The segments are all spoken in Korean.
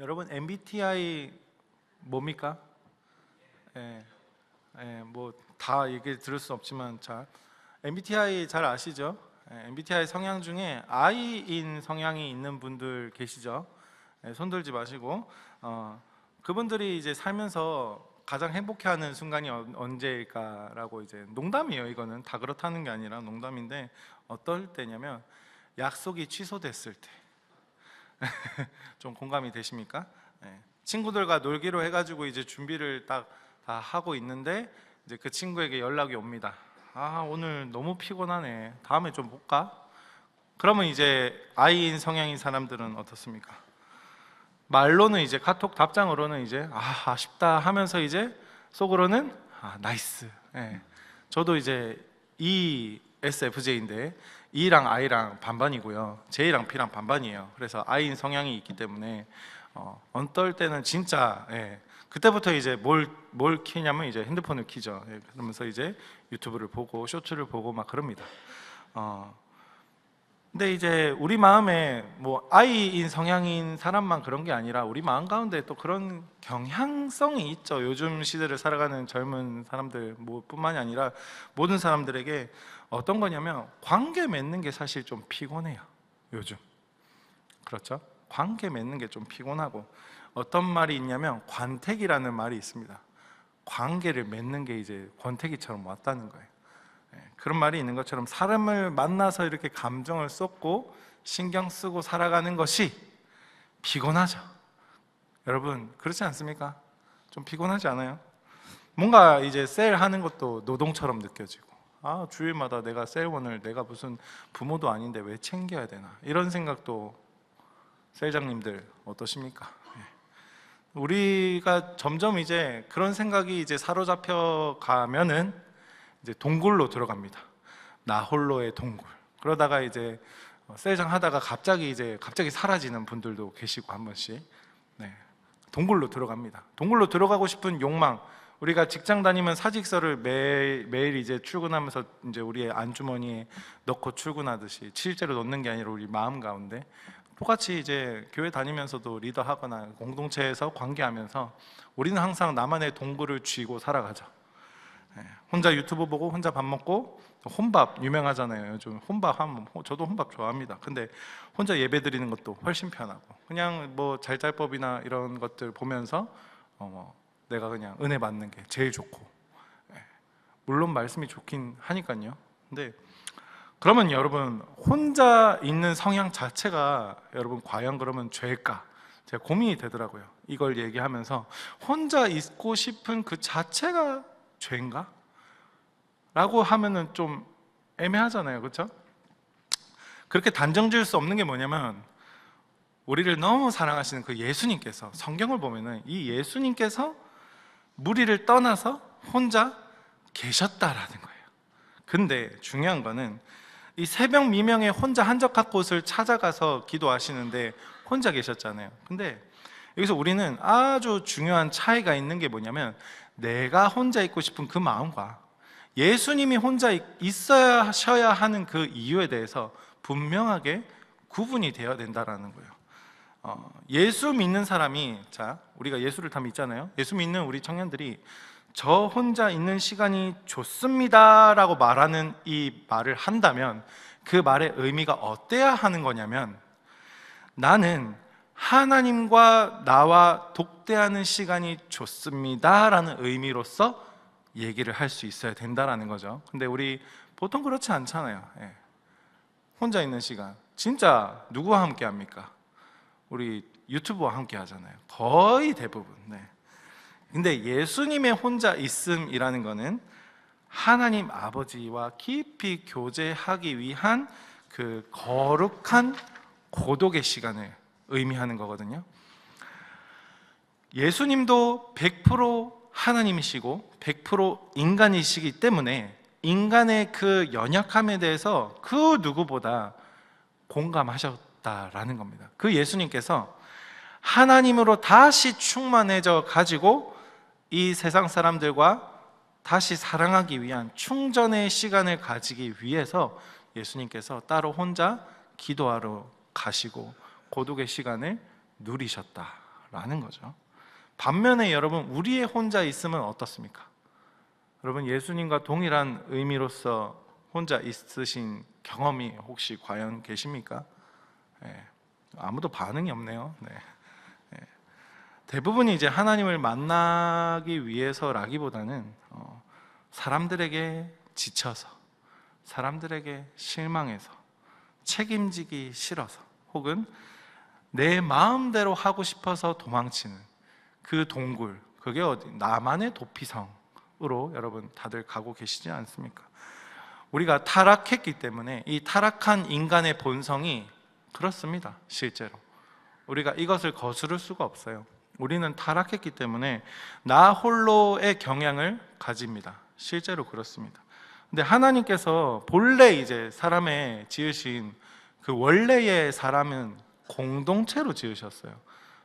여러분 MBTI 뭡니까? 뭐 다 얘기 들을 수 없지만 자, MBTI 잘 아시죠? MBTI 성향 중에 I인 성향이 있는 분들 계시죠? 손 들지 마시고 그분들이 이제 살면서 가장 행복해하는 순간이 언제일까라고 이제 농담이에요. 이거는 다 그렇다는 게 아니라 농담인데 어떨 때냐면 약속이 취소됐을 때. 좀 공감이 되십니까? 친구들과 놀기로 해가지고 이제 준비를 딱 다 하고 있는데 이제 그 친구에게 연락이 옵니다. 아, 오늘 너무 피곤하네. 다음에 좀 볼까? 그러면 이제 I인 성향인 사람들은 어떻습니까? 말로는 이제 카톡 답장으로는 이제 아쉽다 하면서 이제 속으로는 나이스. 저도 이제 ESFJ인데 E랑 I랑 반반이고요. J랑 P랑 반반이에요. 그래서 I인 성향이 있기 때문에 어떨 때는 진짜 그때부터 이제 뭘 키냐면 이제 핸드폰을 키죠. 그러면서 이제 유튜브를 보고 쇼츠를 보고 막 그럽니다. 근데 이제 우리 마음에 뭐 I인 성향인 사람만 그런 게 아니라 우리 마음 가운데 또 그런 경향성이 있죠. 요즘 시대를 살아가는 젊은 사람들 뿐만이 아니라 모든 사람들에게 어떤 거냐면 관계 맺는 게 사실 좀 피곤해요. 요즘 그렇죠? 관계 맺는 게 좀 피곤하고 어떤 말이 있냐면 관택이라는 말이 있습니다. 관계를 맺는 게 이제 권태기처럼 왔다는 거예요. 그런 말이 있는 것처럼 사람을 만나서 이렇게 감정을 쏟고 신경 쓰고 살아가는 것이 피곤하죠. 여러분 그렇지 않습니까? 좀 피곤하지 않아요? 뭔가 이제 세일하는 것도 노동처럼 느껴지고 주일마다 내가 세일원을 내가 무슨 부모도 아닌데 왜 챙겨야 되나 이런 생각도 세일장님들 어떠십니까? 우리가 점점 이제 그런 생각이 이제 사로잡혀 가면은 이제 동굴로 들어갑니다. 나 홀로의 동굴. 그러다가 이제 세일장 하다가 갑자기 사라지는 분들도 계시고 한 번씩 동굴로 들어갑니다. 동굴로 들어가고 싶은 욕망. 우리가 직장 다니면 사직서를 매일 이제 출근하면서 이제 우리의 안주머니에 넣고 출근하듯이 실제로 넣는 게 아니라 우리 마음 가운데 똑같이 이제 교회 다니면서도 리더하거나 공동체에서 관계하면서 우리는 항상 나만의 동굴을 쥐고 살아가죠. 혼자 유튜브 보고 혼자 밥 먹고 혼밥 유명하잖아요. 요즘 혼밥 하면 저도 혼밥 좋아합니다. 근데 혼자 예배 드리는 것도 훨씬 편하고 그냥 뭐 잘잘법이나 이런 것들 보면서 내가 그냥 은혜 받는 게 제일 좋고 물론 말씀이 좋긴 하니까요. 근데 그러면 여러분 혼자 있는 성향 자체가 여러분 과연 그러면 죄일까? 제가 고민이 되더라고요. 이걸 얘기하면서 혼자 있고 싶은 그 자체가 죄인가? 라고 하면은 좀 애매하잖아요. 그렇죠? 그렇게 단정 지을 수 없는 게 뭐냐면 우리를 너무 사랑하시는 그 예수님께서 성경을 보면은 이 예수님께서 무리를 떠나서 혼자 계셨다라는 거예요. 근데 중요한 거는 이 새벽 미명에 혼자 한적한 곳을 찾아가서 기도하시는데 혼자 계셨잖아요. 근데 여기서 우리는 아주 중요한 차이가 있는 게 뭐냐면 내가 혼자 있고 싶은 그 마음과 예수님이 혼자 있어야 하는 그 이유에 대해서 분명하게 구분이 되어야 된다는 거예요. 예수 믿는 사람이 우리가 예수를 다 믿잖아요. 예수 믿는 우리 청년들이 저 혼자 있는 시간이 좋습니다 라고 말하는 이 말을 한다면 그 말의 의미가 어때야 하는 거냐면 나는 하나님과 나와 독대하는 시간이 좋습니다 라는 의미로서 얘기를 할 수 있어야 된다는 거죠. 근데 우리 보통 그렇지 않잖아요. 혼자 있는 시간 진짜 누구와 함께 합니까? 우리 유튜브와 함께 하잖아요. 거의 대부분. 근데 예수님의 혼자 있음이라는 것은 하나님 아버지와 깊이 교제하기 위한 그 거룩한 고독의 시간을 의미하는 거거든요. 예수님도 100% 하나님이시고 100% 인간이시기 때문에 인간의 그 연약함에 대해서 그 누구보다 공감하셨다라는 겁니다. 그 예수님께서 하나님으로 다시 충만해져 가지고 이 세상 사람들과 다시 사랑하기 위한 충전의 시간을 가지기 위해서 예수님께서 따로 혼자 기도하러 가시고 고독의 시간을 누리셨다라는 라는 거죠. 반면에 여러분, 우리의 혼자 있음은 어떻습니까? 여러분, 예수님과 동일한 의미로서 혼자 있으신 경험이 혹시 과연 계십니까? 네. 아무도 반응이 없네요. 네. 네. 대부분이 이제 하나님을 만나기 위해서라기보다는 사람들에게 지쳐서, 사람들에게 실망해서, 책임지기 싫어서, 혹은 내 마음대로 하고 싶어서 도망치는 그 동굴, 그게 어디? 나만의 도피성으로 여러분 다들 가고 계시지 않습니까? 우리가 타락했기 때문에 이 타락한 인간의 본성이 그렇습니다. 실제로 우리가 이것을 거스를 수가 없어요. 우리는 타락했기 때문에 나 홀로의 경향을 가집니다. 실제로 그렇습니다. 근데 하나님께서 본래 이제 사람의 지으신 그 원래의 사람은 공동체로 지으셨어요.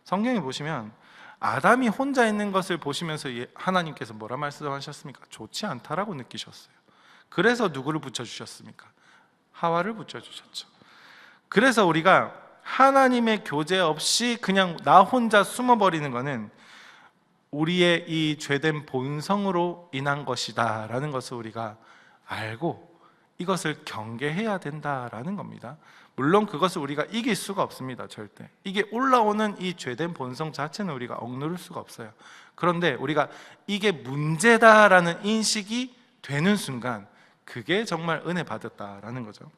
성경에 보시면 아담이 혼자 있는 것을 보시면서 하나님께서 뭐라 말씀하셨습니까? 좋지 않다라고 느끼셨어요. 그래서 누구를 붙여주셨습니까? 하와를 붙여주셨죠. 그래서 우리가 하나님의 교제 없이 그냥 나 혼자 숨어버리는 것은 우리의 이 죄된 본성으로 인한 것이다 라는 것을 우리가 알고 이것을 경계해야 된다라는 겁니다. 물론 그것을 우리가 이길 수가 없습니다. 절대. 이게 올라오는 이 죄된 본성 자체는 우리가 억누를 수가 없어요. 그런데 우리가 이게 문제다라는 인식이 되는 순간 그게 정말 은혜 받았다라는 거죠.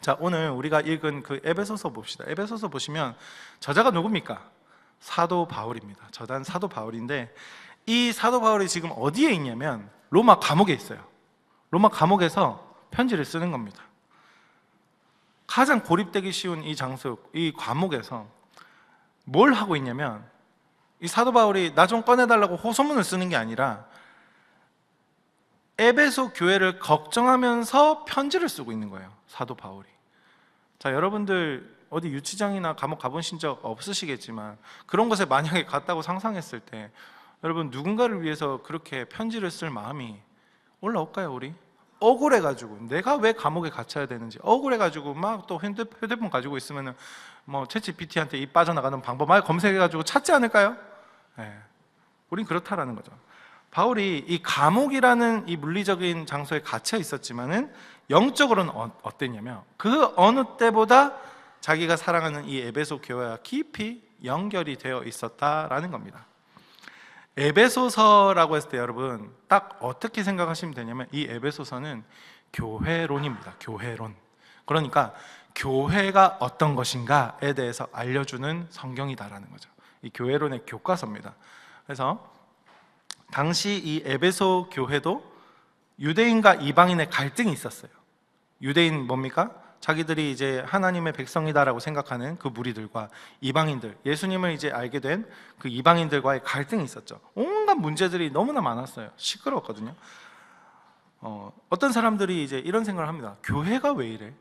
자, 오늘 우리가 읽은 그 에베소서 봅시다. 에베소서 보시면 저자가 누굽니까? 사도 바울입니다. 저자는 사도 바울인데 이 사도 바울이 지금 어디에 있냐면 로마 감옥에 있어요. 로마 감옥에서 편지를 쓰는 겁니다. 가장 고립되기 쉬운 이 장소, 이 감옥에서 뭘 하고 있냐면 이 사도 바울이 나 좀 꺼내달라고 호소문을 쓰는 게 아니라 에베소 교회를 걱정하면서 편지를 쓰고 있는 거예요. 사도 바울이. 자, 여러분들 어디 유치장이나 감옥 가보신 적 없으시겠지만 그런 곳에 만약에 갔다고 상상했을 때 여러분 누군가를 위해서 그렇게 편지를 쓸 마음이 올라올까요? 우리? 억울해가지고 내가 왜 감옥에 갇혀야 되는지 억울해가지고 막 또 휴대폰 가지고 있으면 뭐 챗GPT한테 이 빠져나가는 방법 막 검색해가지고 찾지 않을까요? 네. 우린 그렇다라는 거죠. 바울이 이 감옥이라는 이 물리적인 장소에 갇혀 있었지만은 영적으로는 어땠냐면 그 어느 때보다 자기가 사랑하는 이 에베소 교회와 깊이 연결이 되어 있었다라는 겁니다. 에베소서라고 했을 때 여러분 딱 어떻게 생각하시면 되냐면 이 에베소서는 교회론입니다. 교회론. 그러니까 교회가 어떤 것인가에 대해서 알려주는 성경이다라는 거죠. 이 교회론의 교과서입니다. 그래서 당시 이 에베소 교회도 유대인과 이방인의 갈등이 있었어요. 유대인 뭡니까? 자기들이 이제 하나님의 백성이다라고 생각하는 그 무리들과 이방인들, 예수님을 이제 알게 된 그 이방인들과의 갈등이 있었죠. 온갖 문제들이 너무나 많았어요. 시끄러웠거든요. 어떤 사람들이 이제 이런 생각을 합니다. 교회가 왜 이래?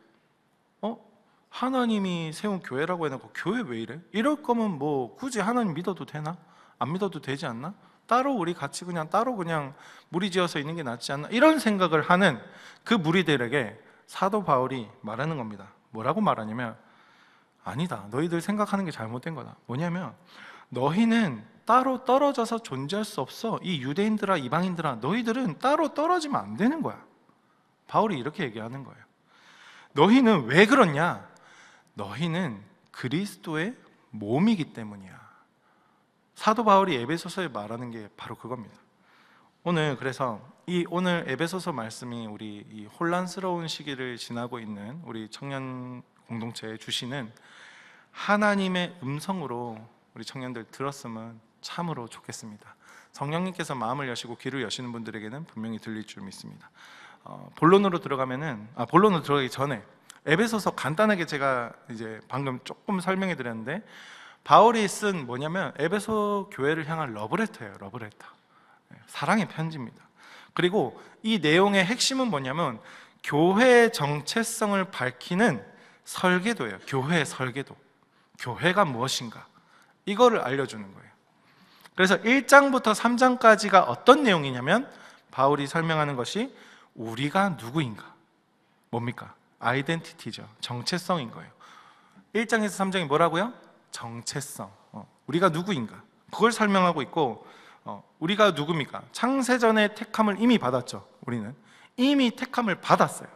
하나님이 세운 교회라고 해놓고 교회 왜 이래? 이럴 거면 뭐 굳이 하나님 믿어도 되나? 안 믿어도 되지 않나? 따로 우리 같이 따로 무리지어서 있는 게 낫지 않나? 이런 생각을 하는 그 무리들에게 사도 바울이 말하는 겁니다. 뭐라고 말하냐면 아니다. 너희들 생각하는 게 잘못된 거다. 뭐냐면 너희는 따로 떨어져서 존재할 수 없어. 이 유대인들아 이방인들아 너희들은 따로 떨어지면 안 되는 거야. 바울이 이렇게 얘기하는 거예요. 너희는 왜 그렇냐? 너희는 그리스도의 몸이기 때문이야. 사도 바울이 에베소서에 말하는 게 바로 그겁니다. 오늘 그래서 오늘 에베소서 말씀이 우리 이 혼란스러운 시기를 지나고 있는 우리 청년 공동체에 주시는 하나님의 음성으로 우리 청년들 들었으면 참으로 좋겠습니다. 성령님께서 마음을 여시고 귀를 여시는 분들에게는 분명히 들릴 줄 믿습니다. 본론으로 들어가기 전에 에베소서 간단하게 제가 이제 방금 조금 설명해 드렸는데 바울이 쓴 뭐냐면 에베소 교회를 향한 러브레터예요. 러브레터. 사랑의 편지입니다. 그리고 이 내용의 핵심은 뭐냐면 교회의 정체성을 밝히는 설계도예요. 교회의 설계도. 교회가 무엇인가? 이거를 알려주는 거예요. 그래서 1장부터 3장까지가 어떤 내용이냐면 바울이 설명하는 것이 우리가 누구인가? 뭡니까? 아이덴티티죠. 정체성인 거예요. 1장에서 3장이 뭐라고요? 정체성. 우리가 누구인가 그걸 설명하고 있고, 우리가 누굽니까? 창세전에 택함을 이미 받았죠. 우리는 이미 택함을 받았어요.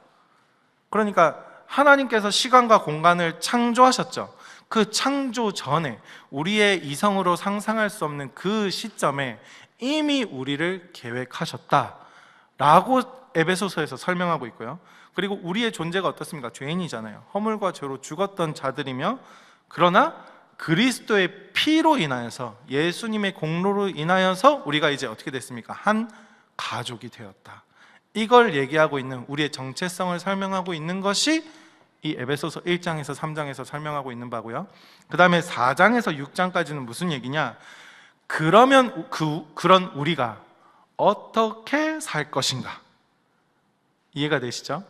그러니까 하나님께서 시간과 공간을 창조하셨죠. 그 창조 전에, 우리의 이성으로 상상할 수 없는 그 시점에 이미 우리를 계획하셨다라고 에베소서에서 설명하고 있고요. 그리고 우리의 존재가 어떻습니까? 죄인이잖아요. 허물과 죄로 죽었던 자들이며, 그러나 그리스도의 피로 인하여서, 예수님의 공로로 인하여서 우리가 이제 어떻게 됐습니까? 한 가족이 되었다. 이걸 얘기하고 있는, 우리의 정체성을 설명하고 있는 것이 이 에베소서 1장에서 3장에서 설명하고 있는 바고요. 그 다음에 4장에서 6장까지는 무슨 얘기냐? 그러면 그런 우리가 어떻게 살 것인가? 이해가 되시죠?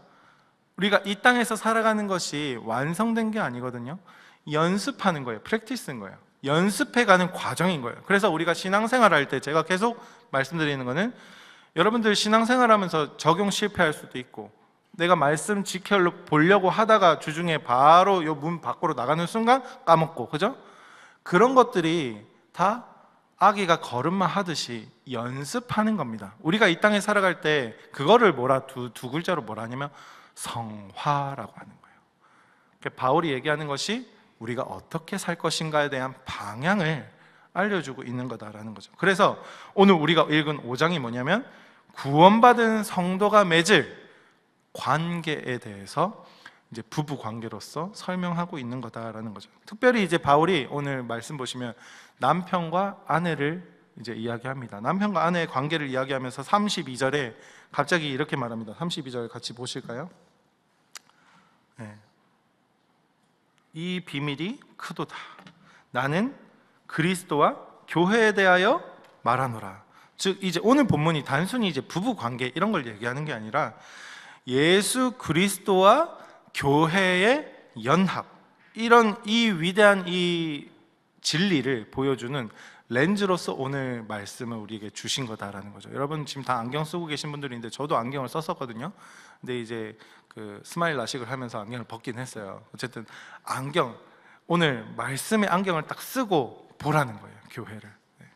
우리가 이 땅에서 살아가는 것이 완성된 게 아니거든요. 연습하는 거예요. 프랙티스인 거예요. 연습해가는 과정인 거예요. 그래서 우리가 신앙생활 할 때 제가 계속 말씀드리는 거는, 여러분들 신앙생활 하면서 적용 실패할 수도 있고, 내가 말씀 지켜보려고 하다가 주중에 바로 요 문 밖으로 나가는 순간 까먹고, 그죠? 그런 것들이 다 아기가 걸음마 하듯이 연습하는 겁니다. 우리가 이 땅에 살아갈 때 그거를 두 글자로 뭐라 하냐면 성화라고 하는 거예요. 바울이 얘기하는 것이 우리가 어떻게 살 것인가에 대한 방향을 알려주고 있는 거다라는 거죠. 그래서 오늘 우리가 읽은 5장이 뭐냐면, 구원받은 성도가 맺을 관계에 대해서 이제 부부 관계로서 설명하고 있는 거다라는 거죠. 특별히 이제 바울이 오늘 말씀 보시면 남편과 아내를 이제 이야기합니다. 남편과 아내의 관계를 이야기하면서 32절에 갑자기 이렇게 말합니다. 32절 같이 보실까요? 네. 이 비밀이 크도다. 나는 그리스도와 교회에 대하여 말하노라. 즉 이제 오늘 본문이 단순히 이제 부부 관계 이런 걸 얘기하는 게 아니라 예수 그리스도와 교회의 연합, 이런 이 위대한 이 진리를 보여주는 렌즈로서 오늘 말씀을 우리에게 주신 거다라는 거죠. 여러분 지금 다 안경 쓰고 계신 분들인데 저도 안경을 썼었거든요. 근데 이제 그 스마일 라식을 하면서 안경을 벗긴 했어요. 어쨌든 안경, 오늘 말씀의 안경을 딱 쓰고 보라는 거예요, 교회를.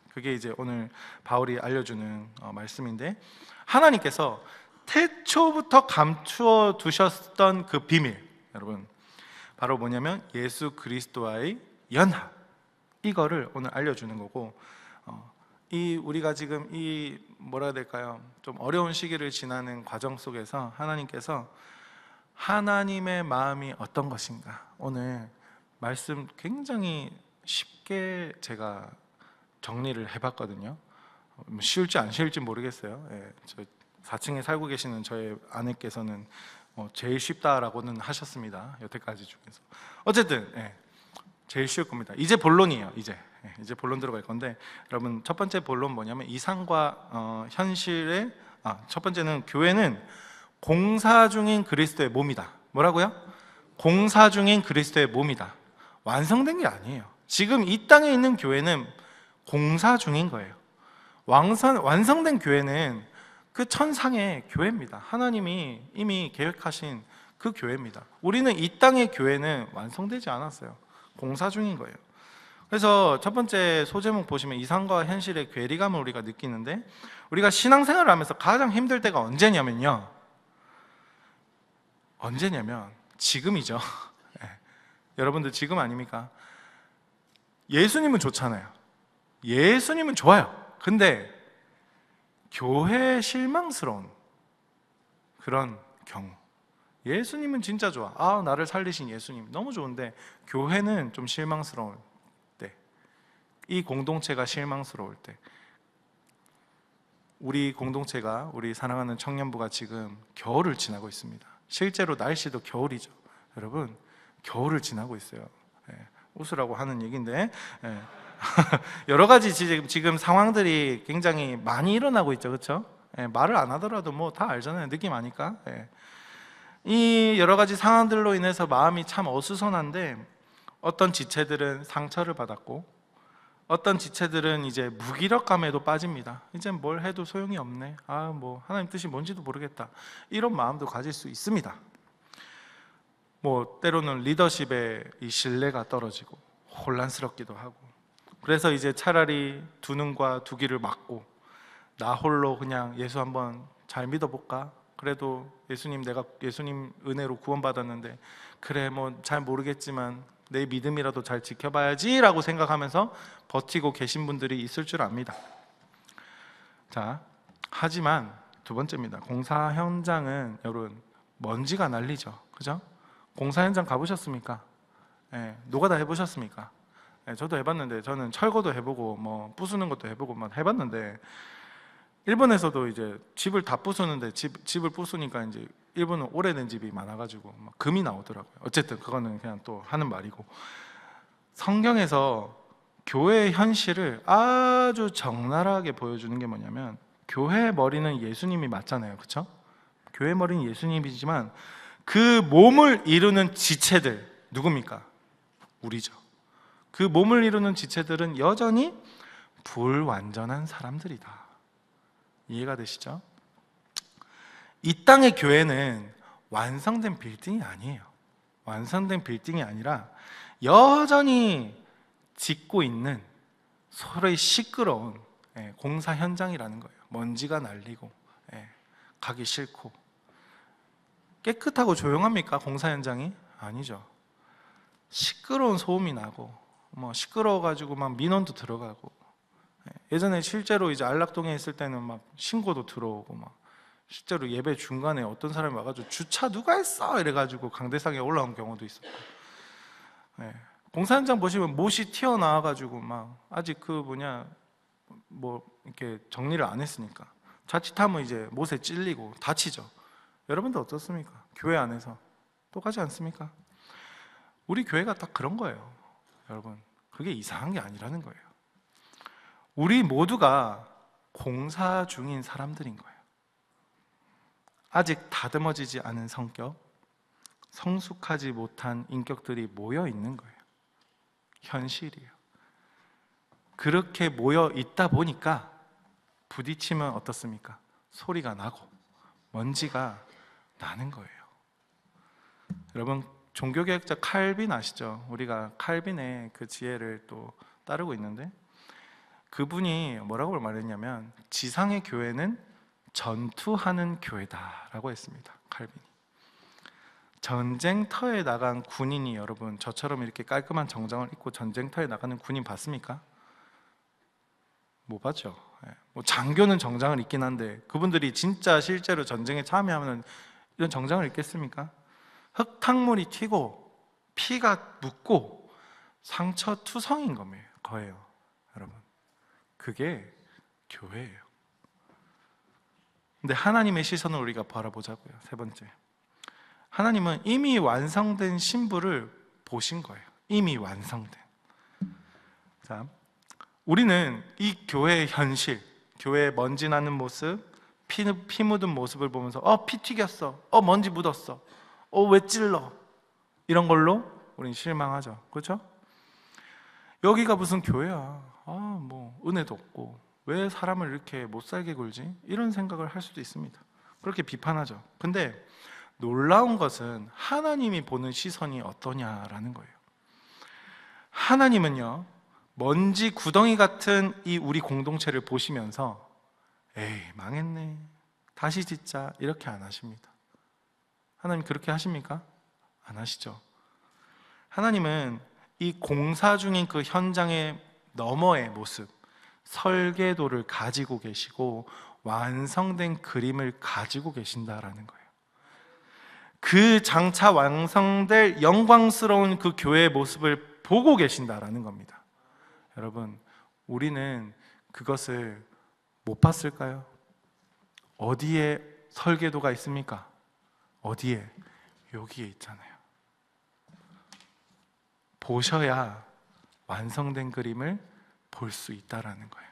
그게 이제 오늘 바울이 알려주는 말씀인데, 하나님께서 태초부터 감추어 두셨던 그 비밀, 여러분 바로 뭐냐면 예수 그리스도와의 연합, 이거를 오늘 알려주는 거고, 이 우리가 지금 이 뭐라 해야 될까요? 좀 어려운 시기를 지나는 과정 속에서 하나님께서 하나님의 마음이 어떤 것인가, 오늘 말씀 굉장히 쉽게 제가 정리를 해봤거든요. 쉬울지 안 쉬울지 모르겠어요. 저 4층에 살고 계시는 저의 아내께서는 제일 쉽다라고는 하셨습니다. 여태까지 중에서. 어쨌든 제일 쉬울 겁니다. 이제 본론이에요. 이제 본론 들어갈 건데, 여러분 첫 번째 본론 뭐냐면 이상과 현실의 첫 번째는 교회는 공사 중인 그리스도의 몸이다. 뭐라고요? 공사 중인 그리스도의 몸이다. 완성된 게 아니에요. 지금 이 땅에 있는 교회는 공사 중인 거예요. 완성된 교회는 그 천상의 교회입니다. 하나님이 이미 계획하신 그 교회입니다. 우리는 이 땅의 교회는 완성되지 않았어요. 공사 중인 거예요. 그래서 첫 번째 소제목 보시면 이상과 현실의 괴리감을 우리가 느끼는데, 우리가 신앙생활을 하면서 가장 힘들 때가 언제냐면 지금이죠. 여러분들 지금 아닙니까? 예수님은 좋잖아요. 예수님은 좋아요. 근데 교회에 실망스러운 그런 경우, 예수님은 진짜 좋아. 나를 살리신 예수님 너무 좋은데 교회는 좀 실망스러울 때, 이 공동체가 실망스러울 때, 우리 공동체가, 우리 사랑하는 청년부가 지금 겨울을 지나고 있습니다. 실제로 날씨도 겨울이죠. 여러분 겨울을 지나고 있어요. 웃으라고 하는 얘기인데 여러 가지 지금 상황들이 굉장히 많이 일어나고 있죠. 그렇죠? 말을 안 하더라도 뭐 다 알잖아요. 느낌 아니까. 이 여러 가지 상황들로 인해서 마음이 참 어수선한데, 어떤 지체들은 상처를 받았고 어떤 지체들은 이제 무기력감에도 빠집니다. 이제 뭘 해도 소용이 없네. 뭐 하나님 뜻이 뭔지도 모르겠다. 이런 마음도 가질 수 있습니다. 뭐 때로는 리더십의 이 신뢰가 떨어지고 혼란스럽기도 하고, 그래서 이제 차라리 두 눈과 두 귀를 막고 나 홀로 그냥 예수 한번 잘 믿어볼까? 그래도 예수님, 내가 예수님 은혜로 구원받았는데 그래 뭐 잘 모르겠지만 내 믿음이라도 잘 지켜봐야지 라고 생각하면서 버티고 계신 분들이 있을 줄 압니다. 자, 하지만 두 번째입니다. 공사 현장은 여러분 먼지가 날리죠. 그죠? 공사 현장 가보셨습니까? 예, 노가다 해보셨습니까? 예, 저도 해봤는데, 저는 철거도 해보고 뭐 부수는 것도 해보고 막 해봤는데, 일본에서도 이제 집을 다 부수는데 집을 부수니까 이제 일본은 오래된 집이 많아가지고 막 금이 나오더라고요. 어쨌든 그거는 그냥 또 하는 말이고, 성경에서 교회의 현실을 아주 적나라하게 보여주는 게 뭐냐면, 교회의 머리는 예수님이 맞잖아요, 그렇죠? 교회 머리는 예수님이지만 그 몸을 이루는 지체들 누굽니까? 우리죠. 그 몸을 이루는 지체들은 여전히 불완전한 사람들이다. 이해가 되시죠? 이 땅의 교회는 완성된 빌딩이 아니에요. 완성된 빌딩이 아니라 여전히 짓고 있는 서로의 시끄러운 공사 현장이라는 거예요. 먼지가 날리고 가기 싫고. 깨끗하고 조용합니까? 공사 현장이? 아니죠. 시끄러운 소음이 나고 뭐 시끄러워가지고 막 민원도 들어가고, 예전에 실제로 이제 안락동에 있을 때는 막 신고도 들어오고, 막 실제로 예배 중간에 어떤 사람이 와가지고 주차 누가 했어? 이래가지고 강대상에 올라온 경우도 있었고, 공사 현장 보시면 못이 튀어나와가지고 막 아직 뭐 이렇게 정리를 안 했으니까 자칫하면 이제 못에 찔리고 다치죠. 여러분들 어떻습니까? 교회 안에서 똑같지 않습니까? 우리 교회가 딱 그런 거예요. 여러분, 그게 이상한 게 아니라는 거예요. 우리 모두가 공사 중인 사람들인 거예요. 아직 다듬어지지 않은 성격, 성숙하지 못한 인격들이 모여 있는 거예요. 현실이에요. 그렇게 모여 있다 보니까 부딪히면 어떻습니까? 소리가 나고 먼지가 나는 거예요. 여러분, 종교개혁자 칼빈 아시죠? 우리가 칼빈의 그 지혜를 또 따르고 있는데, 그분이 뭐라고 말했냐면 지상의 교회는 전투하는 교회다라고 했습니다. 칼빈이. 전쟁터에 나간 군인이, 여러분 저처럼 이렇게 깔끔한 정장을 입고 전쟁터에 나가는 군인 봤습니까? 못 봤죠. 뭐 장교는 정장을 입긴 한데 그분들이 진짜 실제로 전쟁에 참여하면 이런 정장을 입겠습니까? 흙탕물이 튀고 피가 묻고 상처투성인 거예요. 여러분, 그게 교회예요. 근데 하나님의 시선을 우리가 바라보자고요. 세 번째, 하나님은 이미 완성된 신부를 보신 거예요. 이미 완성된. 자, 우리는 이 교회의 현실, 교회의 먼지 나는 모습, 피 묻은 모습을 보면서 피 튀겼어, 먼지 묻었어, 왜 찔러, 이런 걸로 우리는 실망하죠. 그렇죠? 여기가 무슨 교회야, 뭐 은혜도 없고 왜 사람을 이렇게 못 살게 굴지, 이런 생각을 할 수도 있습니다. 그렇게 비판하죠. 근데 놀라운 것은 하나님이 보는 시선이 어떠냐라는 거예요. 하나님은요, 먼지 구덩이 같은 이 우리 공동체를 보시면서 에이 망했네, 다시 짓자, 이렇게 안 하십니다. 하나님 그렇게 하십니까? 안 하시죠. 하나님은 이 공사 중인 그 현장의 너머의 모습, 설계도를 가지고 계시고 완성된 그림을 가지고 계신다라는 거예요. 그 장차 완성될 영광스러운 그 교회의 모습을 보고 계신다라는 겁니다. 여러분, 우리는 그것을 못 봤을까요? 어디에 설계도가 있습니까? 어디에? 여기에 있잖아요. 보셔야 완성된 그림을 볼 수 있다라는 거예요.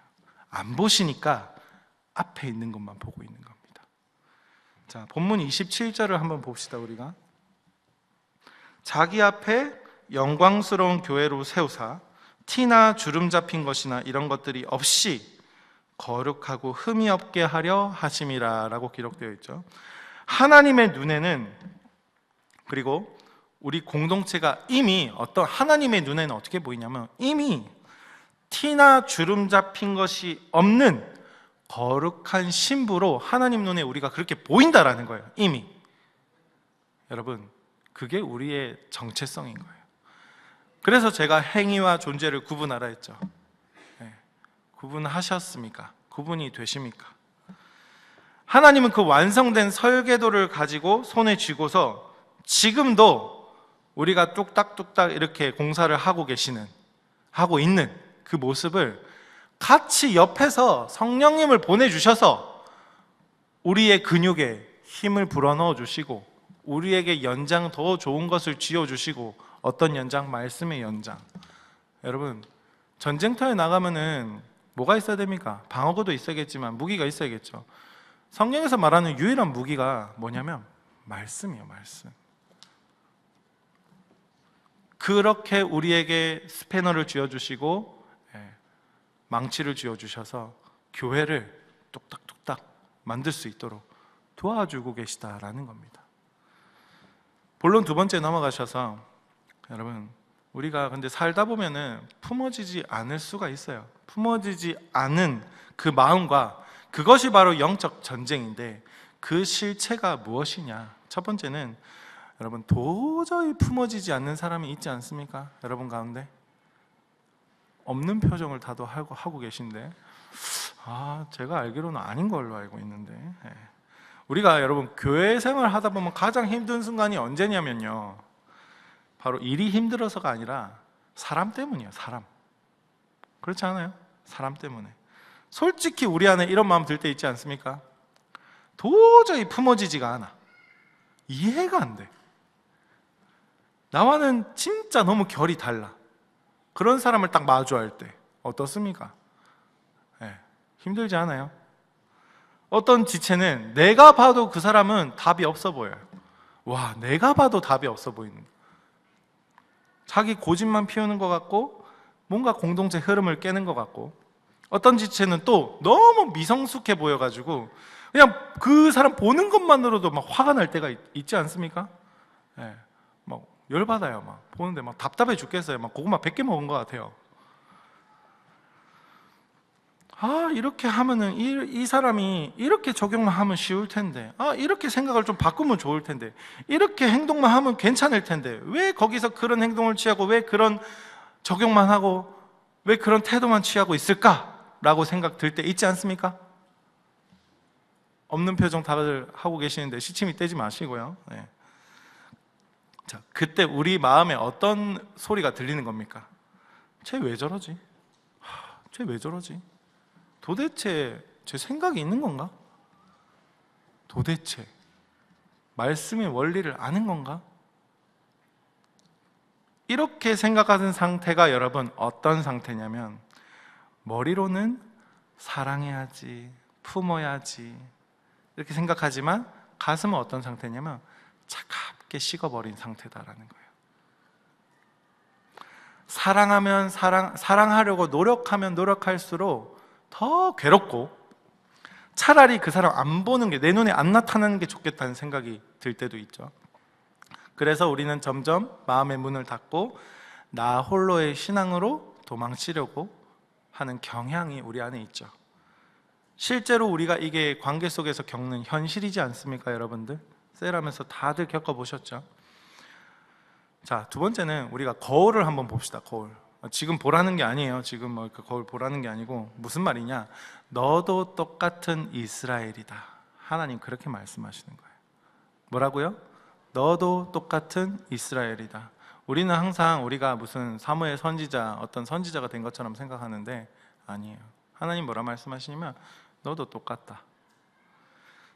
안 보시니까 앞에 있는 것만 보고 있는 겁니다. 자, 본문 27절을 한번 봅시다. 우리가 자기 앞에 영광스러운 교회로 세우사 티나 주름 잡힌 것이나 이런 것들이 없이 거룩하고 흠이 없게 하려 하심이라 라고 기록되어 있죠. 하나님의 눈에는, 그리고 우리 공동체가 이미 하나님의 눈에는 어떻게 보이냐면 이미 티나 주름 잡힌 것이 없는 거룩한 신부로 하나님 눈에 우리가 그렇게 보인다라는 거예요. 이미. 여러분, 그게 우리의 정체성인 거예요. 그래서 제가 행위와 존재를 구분하라 했죠. 네. 구분하셨습니까? 구분이 되십니까? 하나님은 그 완성된 설계도를 가지고 손에 쥐고서 지금도 우리가 뚝딱뚝딱 이렇게 공사를 하고 있는 그 모습을 같이 옆에서 성령님을 보내주셔서 우리의 근육에 힘을 불어넣어 주시고 우리에게 연장 더 좋은 것을 쥐어주시고, 어떤 연장? 말씀의 연장. 여러분, 전쟁터에 나가면은 뭐가 있어야 됩니까? 방어구도 있어야겠지만 무기가 있어야겠죠. 성경에서 말하는 유일한 무기가 뭐냐면 말씀이에요. 말씀. 그렇게 우리에게 스패너를 쥐어주시고 망치를 쥐어주셔서 교회를 뚝딱뚝딱 만들 수 있도록 도와주고 계시다라는 겁니다. 본론 두 번째 넘어가셔서, 여러분, 우리가 근데 살다 보면은 품어지지 않을 수가 있어요. 품어지지 않은 그 마음과, 그것이 바로 영적 전쟁인데 그 실체가 무엇이냐? 첫 번째는, 여러분, 도저히 품어지지 않는 사람이 있지 않습니까? 여러분 가운데 없는 표정을 다들 하고 계신데, 제가 알기로는 아닌 걸로 알고 있는데, 우리가 여러분 교회 생활 하다 보면 가장 힘든 순간이 언제냐면요, 바로 일이 힘들어서가 아니라 사람 때문이에요. 사람. 그렇지 않아요? 사람 때문에. 솔직히 우리 안에 이런 마음 들 때 있지 않습니까? 도저히 품어지지가 않아. 이해가 안 돼. 나와는 진짜 너무 결이 달라. 그런 사람을 딱 마주할 때 어떻습니까? 힘들지 않아요? 어떤 지체는 내가 봐도 그 사람은 답이 없어 보여요. 와, 내가 봐도 답이 없어 보이는, 자기 고집만 피우는 것 같고 뭔가 공동체 흐름을 깨는 것 같고, 어떤 지체는 또 너무 미성숙해 보여가지고 그냥 그 사람 보는 것만으로도 막 화가 날 때가 있지 않습니까? 막 열받아요. 막 보는데 막 답답해 죽겠어요. 막 고구마 100개 먹은 것 같아요. 이렇게 하면은 이 사람이 이렇게 적용만 하면 쉬울 텐데, 이렇게 생각을 좀 바꾸면 좋을 텐데, 이렇게 행동만 하면 괜찮을 텐데, 왜 거기서 그런 행동을 취하고, 왜 그런 적용만 하고, 왜 그런 태도만 취하고 있을까라고 생각 들 때 있지 않습니까? 없는 표정 다들 하고 계시는데 시침이 떼지 마시고요. 자, 그때 우리 마음에 어떤 소리가 들리는 겁니까? 쟤 왜 저러지? 쟤 왜 저러지? 도대체 제 생각이 있는 건가? 도대체 말씀의 원리를 아는 건가? 이렇게 생각하는 상태가, 여러분, 어떤 상태냐면, 머리로는 사랑해야지, 품어야지 이렇게 생각하지만 가슴은 어떤 상태냐면 차갑게 식어버린 상태다라는 거예요. 사랑하려고 노력하면 노력할수록 더 괴롭고, 차라리 그 사람 안 보는 게, 내 눈에 안 나타나는 게 좋겠다는 생각이 들 때도 있죠. 그래서 우리는 점점 마음의 문을 닫고 나 홀로의 신앙으로 도망치려고 하는 경향이 우리 안에 있죠. 실제로 우리가 이게 관계 속에서 겪는 현실이지 않습니까, 여러분들? 셀하면서 다들 겪어보셨죠? 자, 두 번째는 우리가 거울을 한번 봅시다. 거울. 지금 보라는 게 아니에요. 지금 뭐 그 거울 보라는 게 아니고, 무슨 말이냐? 너도 똑같은 이스라엘이다. 하나님 그렇게 말씀하시는 거예요. 뭐라고요? 너도 똑같은 이스라엘이다. 우리는 항상 우리가 무슨 사무엘 선지자, 어떤 선지자가 된 것처럼 생각하는데 아니에요. 하나님 뭐라 말씀하시냐면 너도 똑같다.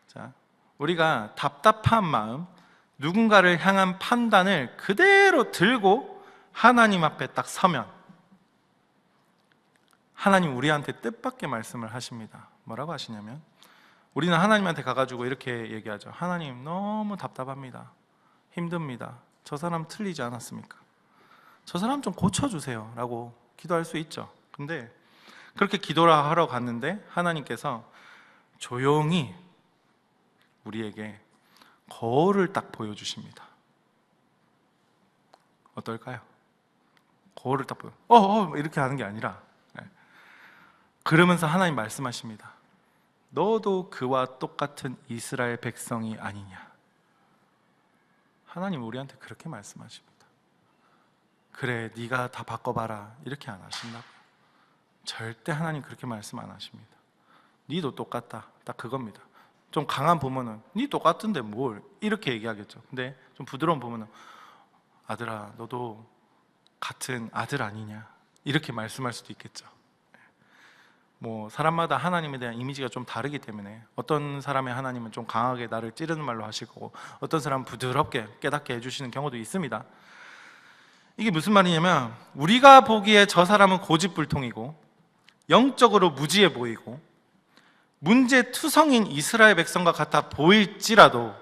자, 우리가 답답한 마음, 누군가를 향한 판단을 그대로 들고 하나님 앞에 딱 서면 하나님 우리한테 뜻밖의 말씀을 하십니다. 뭐라고 하시냐면, 우리는 하나님한테 가가지고 이렇게 얘기하죠. 하나님, 너무 답답합니다. 힘듭니다. 저 사람 틀리지 않았습니까? 저 사람 좀 고쳐주세요 라고 기도할 수 있죠. 근데 그렇게 기도를 하러 갔는데 하나님께서 조용히 우리에게 거울을 딱 보여주십니다. 어떨까요? 거울을 딱 이렇게 하는 게 아니라 그러면서 하나님 말씀하십니다. 너도 그와 똑같은 이스라엘 백성이 아니냐. 하나님 우리한테 그렇게 말씀하십니다. 그래, 네가 다 바꿔봐라 이렇게 안 하신다고요. 절대 하나님 그렇게 말씀 안 하십니다. 네도 똑같다, 딱 그겁니다. 좀 강한 부모는 네 똑같은데 뭘 이렇게 얘기하겠죠. 근데 좀 부드러운 부모는 아들아 너도 같은 아들 아니냐 이렇게 말씀할 수도 있겠죠. 뭐 사람마다 하나님에 대한 이미지가 좀 다르기 때문에 어떤 사람의 하나님은 좀 강하게 나를 찌르는 말로 하실 거고 어떤 사람은 부드럽게 깨닫게 해주시는 경우도 있습니다. 이게 무슨 말이냐면 우리가 보기에 저 사람은 고집불통이고 영적으로 무지해 보이고 문제투성인 이스라엘 백성과 같아 보일지라도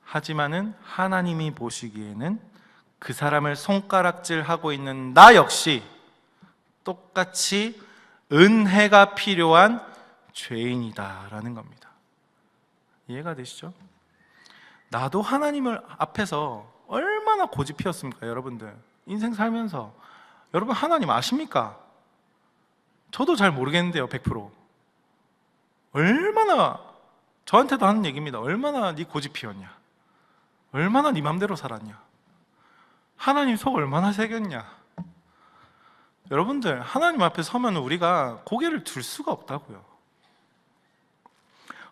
하지만은 하나님이 보시기에는 그 사람을 손가락질하고 있는 나 역시 똑같이 은혜가 필요한 죄인이다라는 겁니다. 이해가 되시죠? 나도 하나님을 앞에서 얼마나 고집 피웠습니까? 여러분들 인생 살면서 여러분 하나님 아십니까? 저도 잘 모르겠는데요. 100% 얼마나 저한테도 하는 얘기입니다. 얼마나 네 고집 피웠냐, 얼마나 네 맘대로 살았냐, 하나님 속 얼마나 새겼냐. 여러분들 하나님 앞에 서면 우리가 고개를 들 수가 없다고요.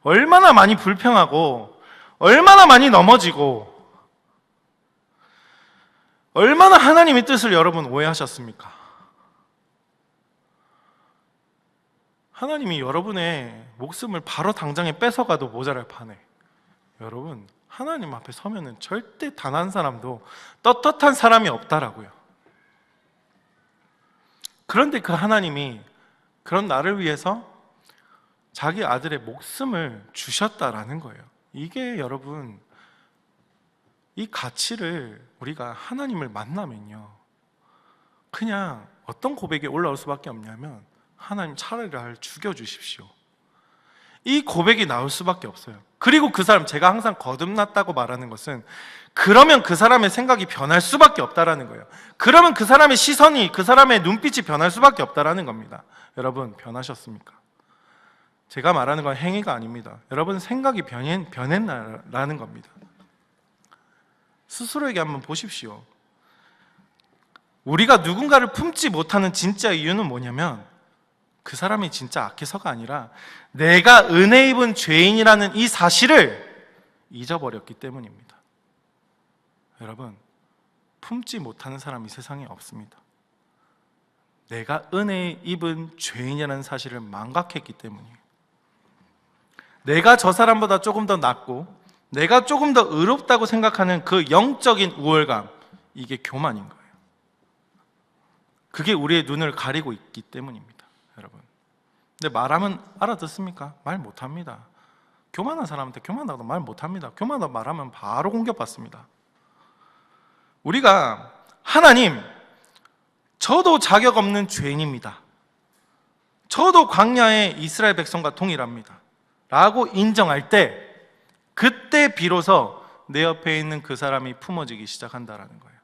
얼마나 많이 불평하고 얼마나 많이 넘어지고 얼마나 하나님의 뜻을 여러분 오해하셨습니까? 하나님이 여러분의 목숨을 바로 당장에 뺏어가도 모자랄 판에 여러분 하나님 앞에 서면은 절대 단 한 사람도 떳떳한 사람이 없다라고요. 그런데 그 하나님이 그런 나를 위해서 자기 아들의 목숨을 주셨다라는 거예요. 이게 여러분 이 가치를 우리가 하나님을 만나면요 그냥 어떤 고백이 올라올 수밖에 없냐면 하나님 차라리 나를 죽여주십시오 이 고백이 나올 수밖에 없어요. 그리고 그 사람, 제가 항상 거듭났다고 말하는 것은 그러면 그 사람의 생각이 변할 수밖에 없다라는 거예요. 그러면 그 사람의 시선이, 그 사람의 눈빛이 변할 수밖에 없다라는 겁니다. 여러분 변하셨습니까? 제가 말하는 건 행위가 아닙니다. 여러분 생각이 변했나라는 겁니다. 스스로에게 한번 보십시오. 우리가 누군가를 품지 못하는 진짜 이유는 뭐냐면 그 사람이 진짜 악해서가 아니라 내가 은혜 입은 죄인이라는 이 사실을 잊어버렸기 때문입니다. 여러분 품지 못하는 사람이 세상에 없습니다. 내가 은혜 입은 죄인이라는 사실을 망각했기 때문이에요. 내가 저 사람보다 조금 더 낫고 내가 조금 더 의롭다고 생각하는 그 영적인 우월감, 이게 교만인 거예요. 그게 우리의 눈을 가리고 있기 때문입니다. 여러분 근데 말하면 알아듣습니까? 말 못합니다. 교만한 사람한테 교만하다고 말 못합니다. 교만하다고 말하면 바로 공격받습니다. 우리가 하나님 저도 자격 없는 죄인입니다, 저도 광야의 이스라엘 백성과 동일합니다 라고 인정할 때 그때 비로소 내 옆에 있는 그 사람이 품어지기 시작한다라는 거예요.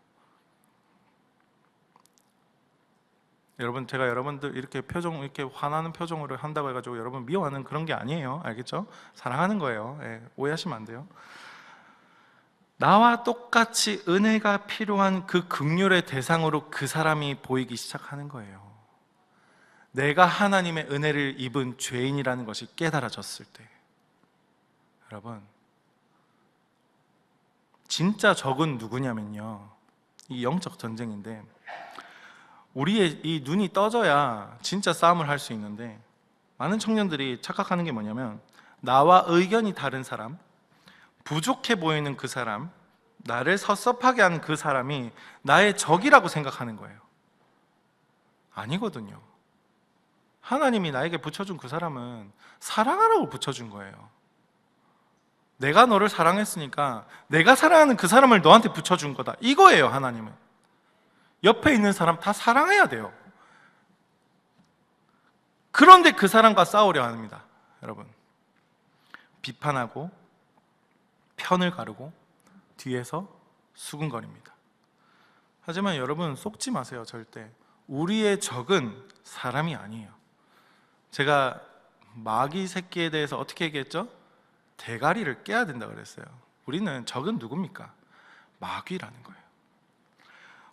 여러분 제가 여러분들 이렇게 이렇게 화나는 표정으로 한다고 해가지고 여러분 미워하는 그런 게 아니에요. 알겠죠? 사랑하는 거예요. 오해하시면 안 돼요. 나와 똑같이 은혜가 필요한 그 긍휼의 대상으로 그 사람이 보이기 시작하는 거예요. 내가 하나님의 은혜를 입은 죄인이라는 것이 깨달아졌을 때 여러분 진짜 적은 누구냐면요 이 영적 전쟁인데 우리의 이 눈이 떠져야 진짜 싸움을 할 수 있는데 많은 청년들이 착각하는 게 뭐냐면 나와 의견이 다른 사람, 부족해 보이는 그 사람, 나를 섭섭하게 하는 그 사람이 나의 적이라고 생각하는 거예요. 아니거든요. 하나님이 나에게 붙여준 그 사람은 사랑하라고 붙여준 거예요. 내가 너를 사랑했으니까 내가 사랑하는 그 사람을 너한테 붙여준 거다 이거예요. 하나님은 옆에 있는 사람 다 사랑해야 돼요. 그런데 그 사람과 싸우려 합니다. 여러분 비판하고 편을 가르고 뒤에서 수군거립니다. 하지만 여러분 속지 마세요. 절대 우리의 적은 사람이 아니에요. 제가 마귀 새끼에 대해서 어떻게 얘기했죠? 대가리를 깨야 된다 그랬어요. 우리는 적은 누굽니까? 마귀라는 거예요.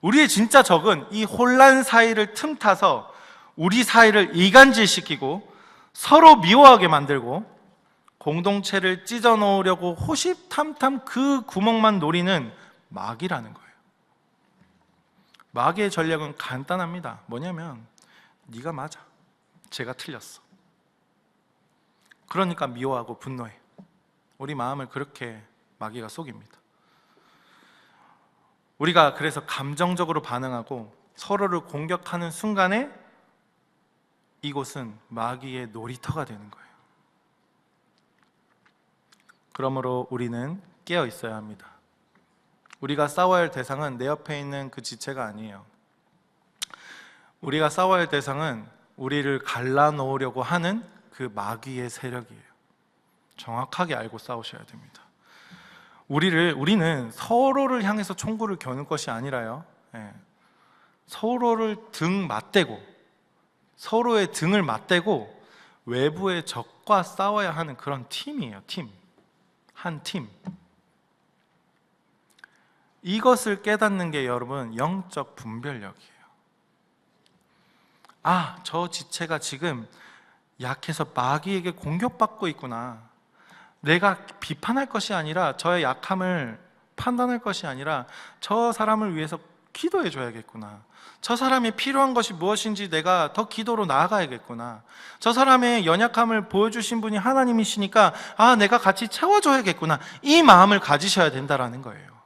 우리의 진짜 적은 이 혼란 사이를 틈타서 우리 사이를 이간질시키고 서로 미워하게 만들고 공동체를 찢어 놓으려고 호시탐탐 그 구멍만 노리는 마귀라는 거예요. 마귀의 전략은 간단합니다. 뭐냐면 네가 맞아, 제가 틀렸어. 그러니까 미워하고 분노해. 우리 마음을 그렇게 마귀가 속입니다. 우리가 그래서 감정적으로 반응하고 서로를 공격하는 순간에 이곳은 마귀의 놀이터가 되는 거예요. 그러므로 우리는 깨어 있어야 합니다. 우리가 싸워야 할 대상은 내 옆에 있는 그 지체가 아니에요. 우리가 싸워야 할 대상은 우리를 갈라놓으려고 하는 그 마귀의 세력이에요. 정확하게 알고 싸우셔야 됩니다. 우리는 서로를 향해서 총구를 겨눈 것이 아니라요, 서로를 서로의 등을 맞대고 외부의 적과 싸워야 하는 그런 팀이에요. 한 팀. 이것을 깨닫는 게 여러분 영적 분별력이에요. 저 지체가 지금 약해서 마귀에게 공격받고 있구나. 내가 비판할 것이 아니라, 저의 약함을 판단할 것이 아니라 저 사람을 위해서 기도해 줘야겠구나. 저 사람이 필요한 것이 무엇인지 내가 더 기도로 나아가야겠구나. 저 사람의 연약함을 보여주신 분이 하나님이시니까 내가 같이 채워줘야겠구나. 이 마음을 가지셔야 된다라는 거예요.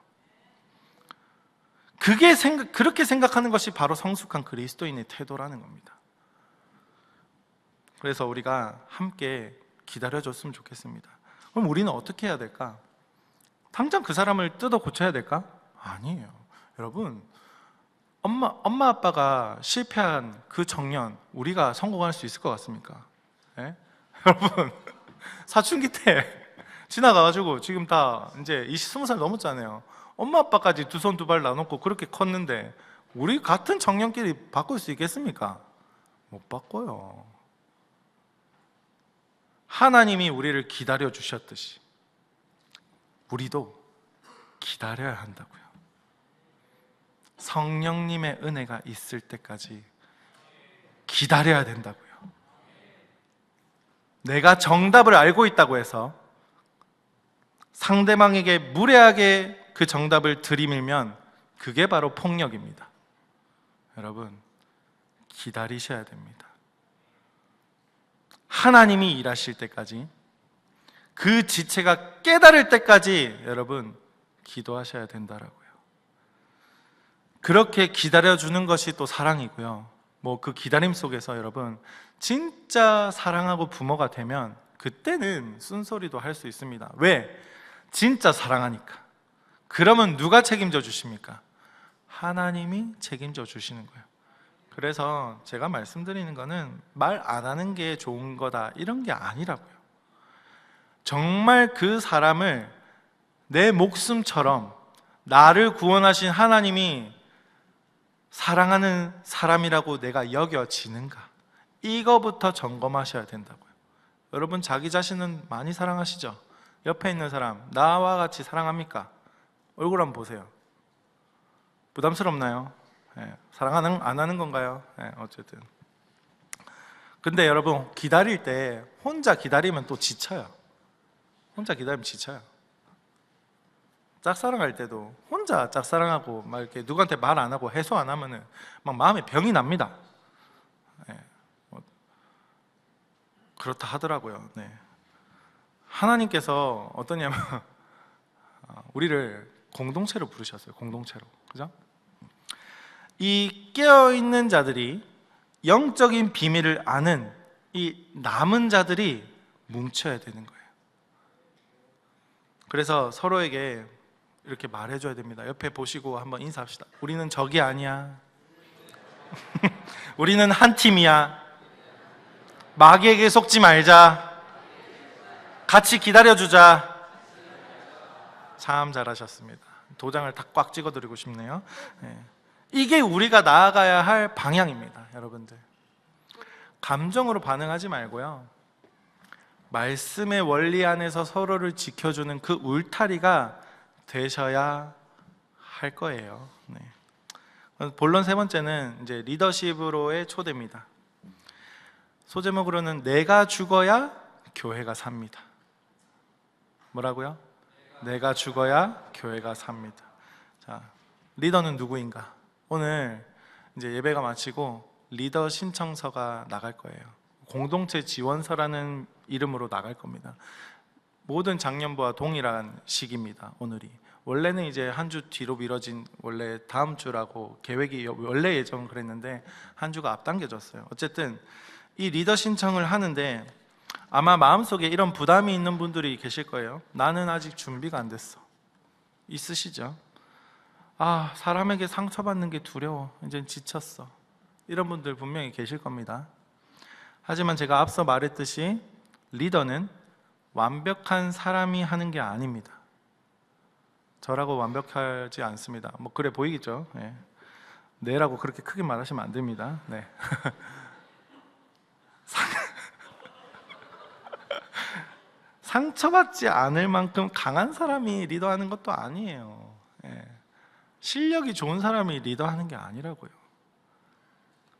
그렇게 생각하는 것이 바로 성숙한 그리스도인의 태도라는 겁니다. 그래서 우리가 함께 기다려줬으면 좋겠습니다. 그럼 우리는 어떻게 해야 될까? 당장 그 사람을 뜯어 고쳐야 될까? 아니에요. 여러분, 엄마 아빠가 실패한 그 청년, 우리가 성공할 수 있을 것 같습니까? 네? 여러분, 사춘기 때 지나가가지고 지금 다 이제 20살 넘었잖아요. 엄마 아빠까지 두 손 두 발 나눠놓고 그렇게 컸는데 우리 같은 청년끼리 바꿀 수 있겠습니까? 못 바꿔요. 하나님이 우리를 기다려 주셨듯이 우리도 기다려야 한다고요. 성령님의 은혜가 있을 때까지 기다려야 된다고요. 내가 정답을 알고 있다고 해서 상대방에게 무례하게 그 정답을 들이밀면 그게 바로 폭력입니다. 여러분, 기다리셔야 됩니다. 하나님이 일하실 때까지, 그 지체가 깨달을 때까지 여러분 기도하셔야 된다라고요. 그렇게 기다려주는 것이 또 사랑이고요. 그 기다림 속에서 여러분 진짜 사랑하고 부모가 되면 그때는 쓴소리도 할 수 있습니다. 왜? 진짜 사랑하니까. 그러면 누가 책임져 주십니까? 하나님이 책임져 주시는 거예요. 그래서 제가 말씀드리는 거는 말 안 하는 게 좋은 거다 이런 게 아니라고요. 정말 그 사람을 내 목숨처럼 나를 구원하신 하나님이 사랑하는 사람이라고 내가 여겨지는가, 이거부터 점검하셔야 된다고요. 여러분, 자기 자신은 많이 사랑하시죠? 옆에 있는 사람 나와 같이 사랑합니까? 얼굴 한번 보세요. 부담스럽나요? 사랑하는 안 하는 건가요? 어쨌든. 근데 여러분, 기다릴 때 혼자 기다리면 또 지쳐요. 혼자 기다리면 지쳐요. 짝사랑할 때도 혼자 짝사랑하고 막 이렇게 누구한테 말 안 하고 해소 안 하면은 막 마음에 병이 납니다. 그렇다 하더라고요. 하나님께서 어떠냐면 우리를 공동체로 부르셨어요. 공동체로. 그죠? 이 깨어있는 자들이 영적인 비밀을 아는 이 남은 자들이 뭉쳐야 되는 거예요. 그래서 서로에게 이렇게 말해줘야 됩니다. 옆에 보시고 한번 인사합시다. 우리는 적이 아니야. 우리는 한 팀이야. 마귀에게 속지 말자. 같이 기다려주자. 참 잘하셨습니다. 도장을 다 꽉 찍어드리고 싶네요. 이게 우리가 나아가야 할 방향입니다. 여러분들, 감정으로 반응하지 말고요, 말씀의 원리 안에서 서로를 지켜주는 그 울타리가 되셔야 할 거예요. 네. 본론 세 번째는 이제 리더십으로의 초대입니다. 소제목으로는 내가 죽어야 교회가 삽니다. 뭐라고요? 내가 죽어야 교회가 삽니다. 자, 리더는 누구인가? 오늘 이제 예배가 마치고 리더 신청서가 나갈 거예요. 공동체 지원서라는 이름으로 나갈 겁니다. 모든 작년부와 동일한 시기입니다. 오늘이 원래는 이제 한 주 뒤로 미뤄진, 원래 다음 주라고 계획이 원래 예정은 그랬는데 한 주가 앞당겨졌어요. 어쨌든 이 리더 신청을 하는데 아마 마음속에 이런 부담이 있는 분들이 계실 거예요. 나는 아직 준비가 안 됐어. 있으시죠? 아, 사람에게 상처받는 게 두려워. 이제 지쳤어. 이런 분들 분명히 계실 겁니다. 하지만 제가 앞서 말했듯이 리더는 완벽한 사람이 하는 게 아닙니다. 저라고 완벽하지 않습니다. 뭐 그래 보이겠죠? 네. 네라고 그렇게 크게 말하시면 안 됩니다. 네. 상처받지 않을 만큼 강한 사람이 리더하는 것도 아니에요. 네. 실력이 좋은 사람이 리더하는 게 아니라고요.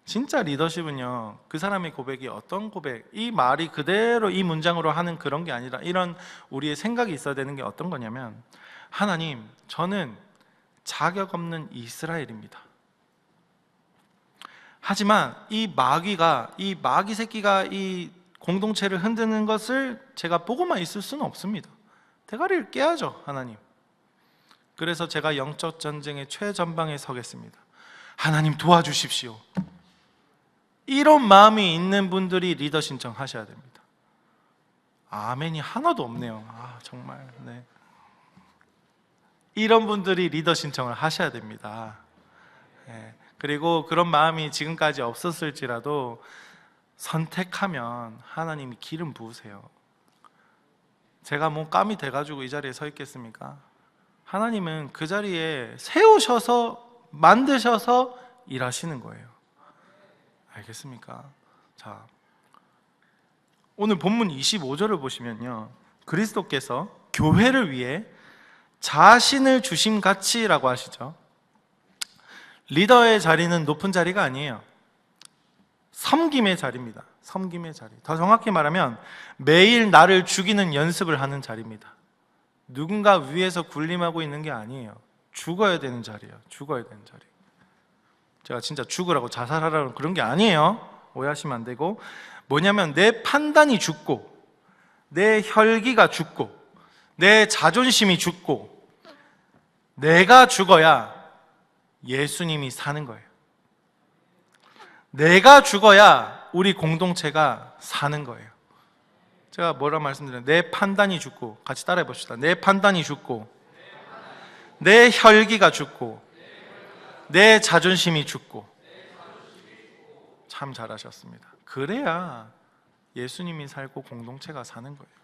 진짜 리더십은요, 그 사람의 고백이 어떤 고백, 이 말이 그대로 이 문장으로 하는 그런 게 아니라 이런 우리의 생각이 있어야 되는 게 어떤 거냐면, 하나님, 저는 자격 없는 이스라엘입니다. 하지만 이 마귀 새끼가 이 공동체를 흔드는 것을 제가 보고만 있을 수는 없습니다. 대가리를 깨야죠, 하나님. 그래서 제가 영적 전쟁의 최전방에 서겠습니다. 하나님 도와주십시오. 이런 마음이 있는 분들이 리더 신청하셔야 됩니다. 아멘이 하나도 없네요. 아, 정말. 네. 이런 분들이 리더 신청을 하셔야 됩니다. 네. 그리고 그런 마음이 지금까지 없었을지라도 선택하면 하나님이 기름 부으세요. 제가 뭐 깜이 돼가지고 이 자리에 서 있겠습니까? 하나님은 그 자리에 세우셔서 만드셔서 일하시는 거예요. 알겠습니까? 자, 오늘 본문 25절을 보시면요, 그리스도께서 교회를 위해 자신을 주심같이라고 하시죠. 리더의 자리는 높은 자리가 아니에요. 섬김의 자리입니다. 섬김의 자리. 더 정확히 말하면 매일 나를 죽이는 연습을 하는 자리입니다. 누군가 위에서 군림하고 있는 게 아니에요. 죽어야 되는 자리예요. 죽어야 되는 자리. 제가 진짜 죽으라고 자살하라는 그런 게 아니에요. 오해하시면 안 되고, 뭐냐면 내 판단이 죽고, 내 혈기가 죽고, 내 자존심이 죽고, 내가 죽어야 예수님이 사는 거예요. 내가 죽어야 우리 공동체가 사는 거예요. 제가 뭐라 말씀드려요? 내 판단이 죽고, 같이 따라해 봅시다. 내 판단이 죽고, 내 혈기가 죽고, 내 자존심이 죽고. 참 잘하셨습니다. 그래야 예수님이 살고 공동체가 사는 거예요.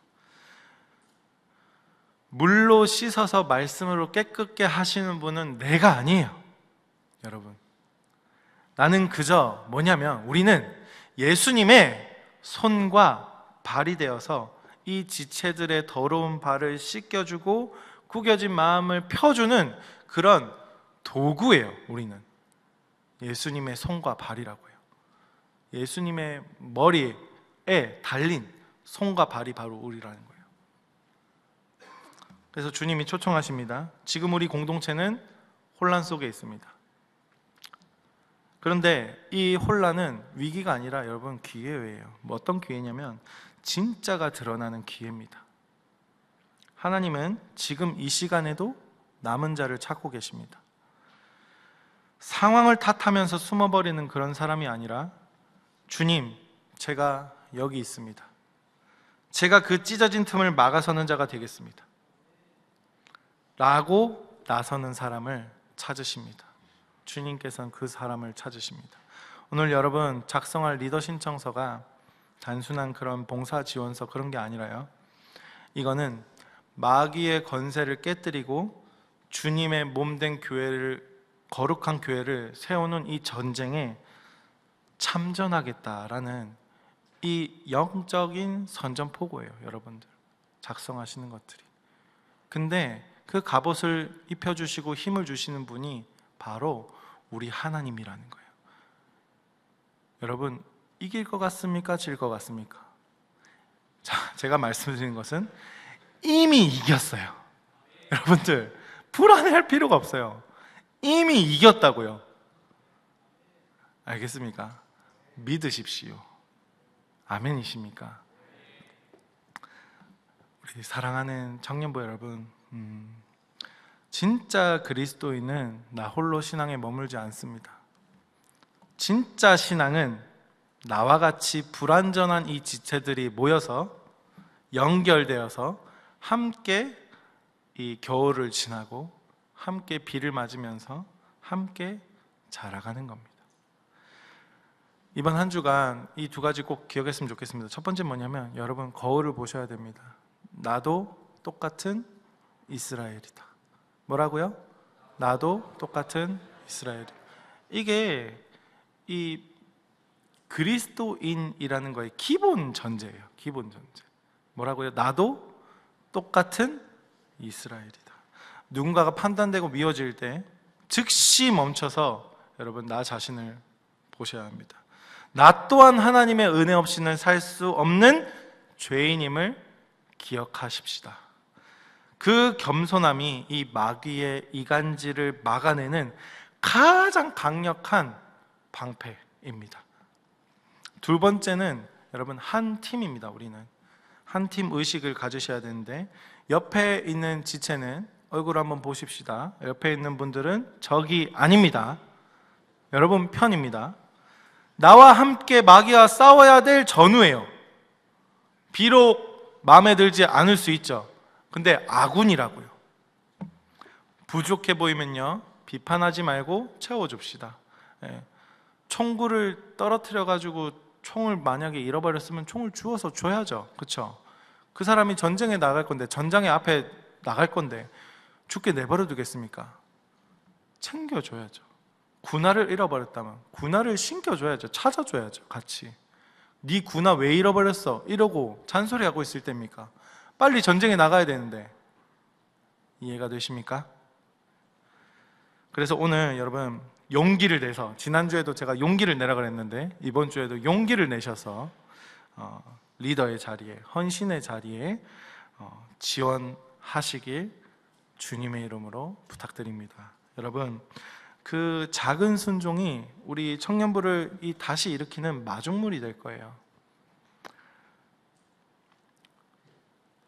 물로 씻어서 말씀으로 깨끗게 하시는 분은 내가 아니에요. 여러분, 나는 그저 뭐냐면 우리는 예수님의 손과 발이 되어서 이 지체들의 더러운 발을 씻겨주고 구겨진 마음을 펴주는 그런 도구예요. 우리는 예수님의 손과 발이라고요. 예수님의 머리에 달린 손과 발이 바로 우리라는 거예요. 그래서 주님이 초청하십니다. 지금 우리 공동체는 혼란 속에 있습니다. 그런데 이 혼란은 위기가 아니라 여러분 기회예요. 뭐 어떤 기회냐면 진짜가 드러나는 기회입니다. 하나님은 지금 이 시간에도 남은 자를 찾고 계십니다. 상황을 탓하면서 숨어버리는 그런 사람이 아니라, 주님, 제가 여기 있습니다. 제가 그 찢어진 틈을 막아서는 자가 되겠습니다. 라고 나서는 사람을 찾으십니다. 주님께서는 그 사람을 찾으십니다. 오늘 여러분 작성할 리더 신청서가 단순한 그런 봉사 지원서 그런 게 아니라요, 이거는 마귀의 권세를 깨뜨리고 주님의 몸된 교회를 거룩한 교회를 세우는 이 전쟁에 참전하겠다라는 이 영적인 선전포고예요, 여러분들. 작성하시는 것들이. 근데 그 갑옷을 입혀주시고 힘을 주시는 분이 바로 우리 하나님이라는 거예요. 여러분, 이길 것 같습니까? 질 것 같습니까? 자, 제가 말씀드린 것은 이미 이겼어요. 여러분들, 불안해할 필요가 없어요. 이미 이겼다고요. 알겠습니까? 믿으십시오. 아멘이십니까? 우리 사랑하는 청년부 여러분, 진짜 그리스도인은 나 홀로 신앙에 머물지 않습니다. 진짜 신앙은 나와 같이 불완전한 이 지체들이 모여서 연결되어서 함께 이 겨울을 지나고 함께 비를 맞으면서 함께 자라가는 겁니다. 이번 한 주간 이 두 가지 꼭 기억했으면 좋겠습니다. 첫 번째 뭐냐면, 여러분 거울을 보셔야 됩니다. 나도 똑같은 이스라엘이다. 뭐라고요? 나도 똑같은 이스라엘이다. 이게 이 그리스도인이라는 거의 기본 전제예요. 기본 전제. 뭐라고요? 나도 똑같은 이스라엘이다. 누군가가 판단되고 미워질 때 즉시 멈춰서 여러분 나 자신을 보셔야 합니다. 나 또한 하나님의 은혜 없이는 살 수 없는 죄인임을 기억하십시다. 그 겸손함이 이 마귀의 이간질을 막아내는 가장 강력한 방패입니다. 두 번째는 여러분 한 팀입니다. 우리는 한 팀 의식을 가지셔야 되는데, 옆에 있는 지체는 얼굴 한번 보십시다. 옆에 있는 분들은 적이 아닙니다. 여러분 편입니다. 나와 함께 마귀와 싸워야 될 전우예요. 비록 마음에 들지 않을 수 있죠. 근데 아군이라고요. 부족해 보이면요, 비판하지 말고 채워줍시다. 총구를 떨어뜨려 가지고 총을 만약에 잃어버렸으면 총을 주워서 줘야죠. 그렇죠? 그 사람이 전쟁에 나갈 건데, 전장의 앞에 나갈 건데 죽게 내버려 두겠습니까? 챙겨줘야죠. 군화를 잃어버렸다면 군화를 신겨줘야죠. 찾아줘야죠. 같이. 네 군화 왜 잃어버렸어? 이러고 잔소리하고 있을 때입니까? 빨리 전쟁에 나가야 되는데. 이해가 되십니까? 그래서 오늘 여러분 용기를 내서, 지난주에도 제가 용기를 내라 그랬는데 이번 주에도 용기를 내셔서 리더의 자리에, 헌신의 자리에 지원하시길 주님의 이름으로 부탁드립니다. 여러분, 그 작은 순종이 우리 청년부를 다시 일으키는 마중물이 될 거예요.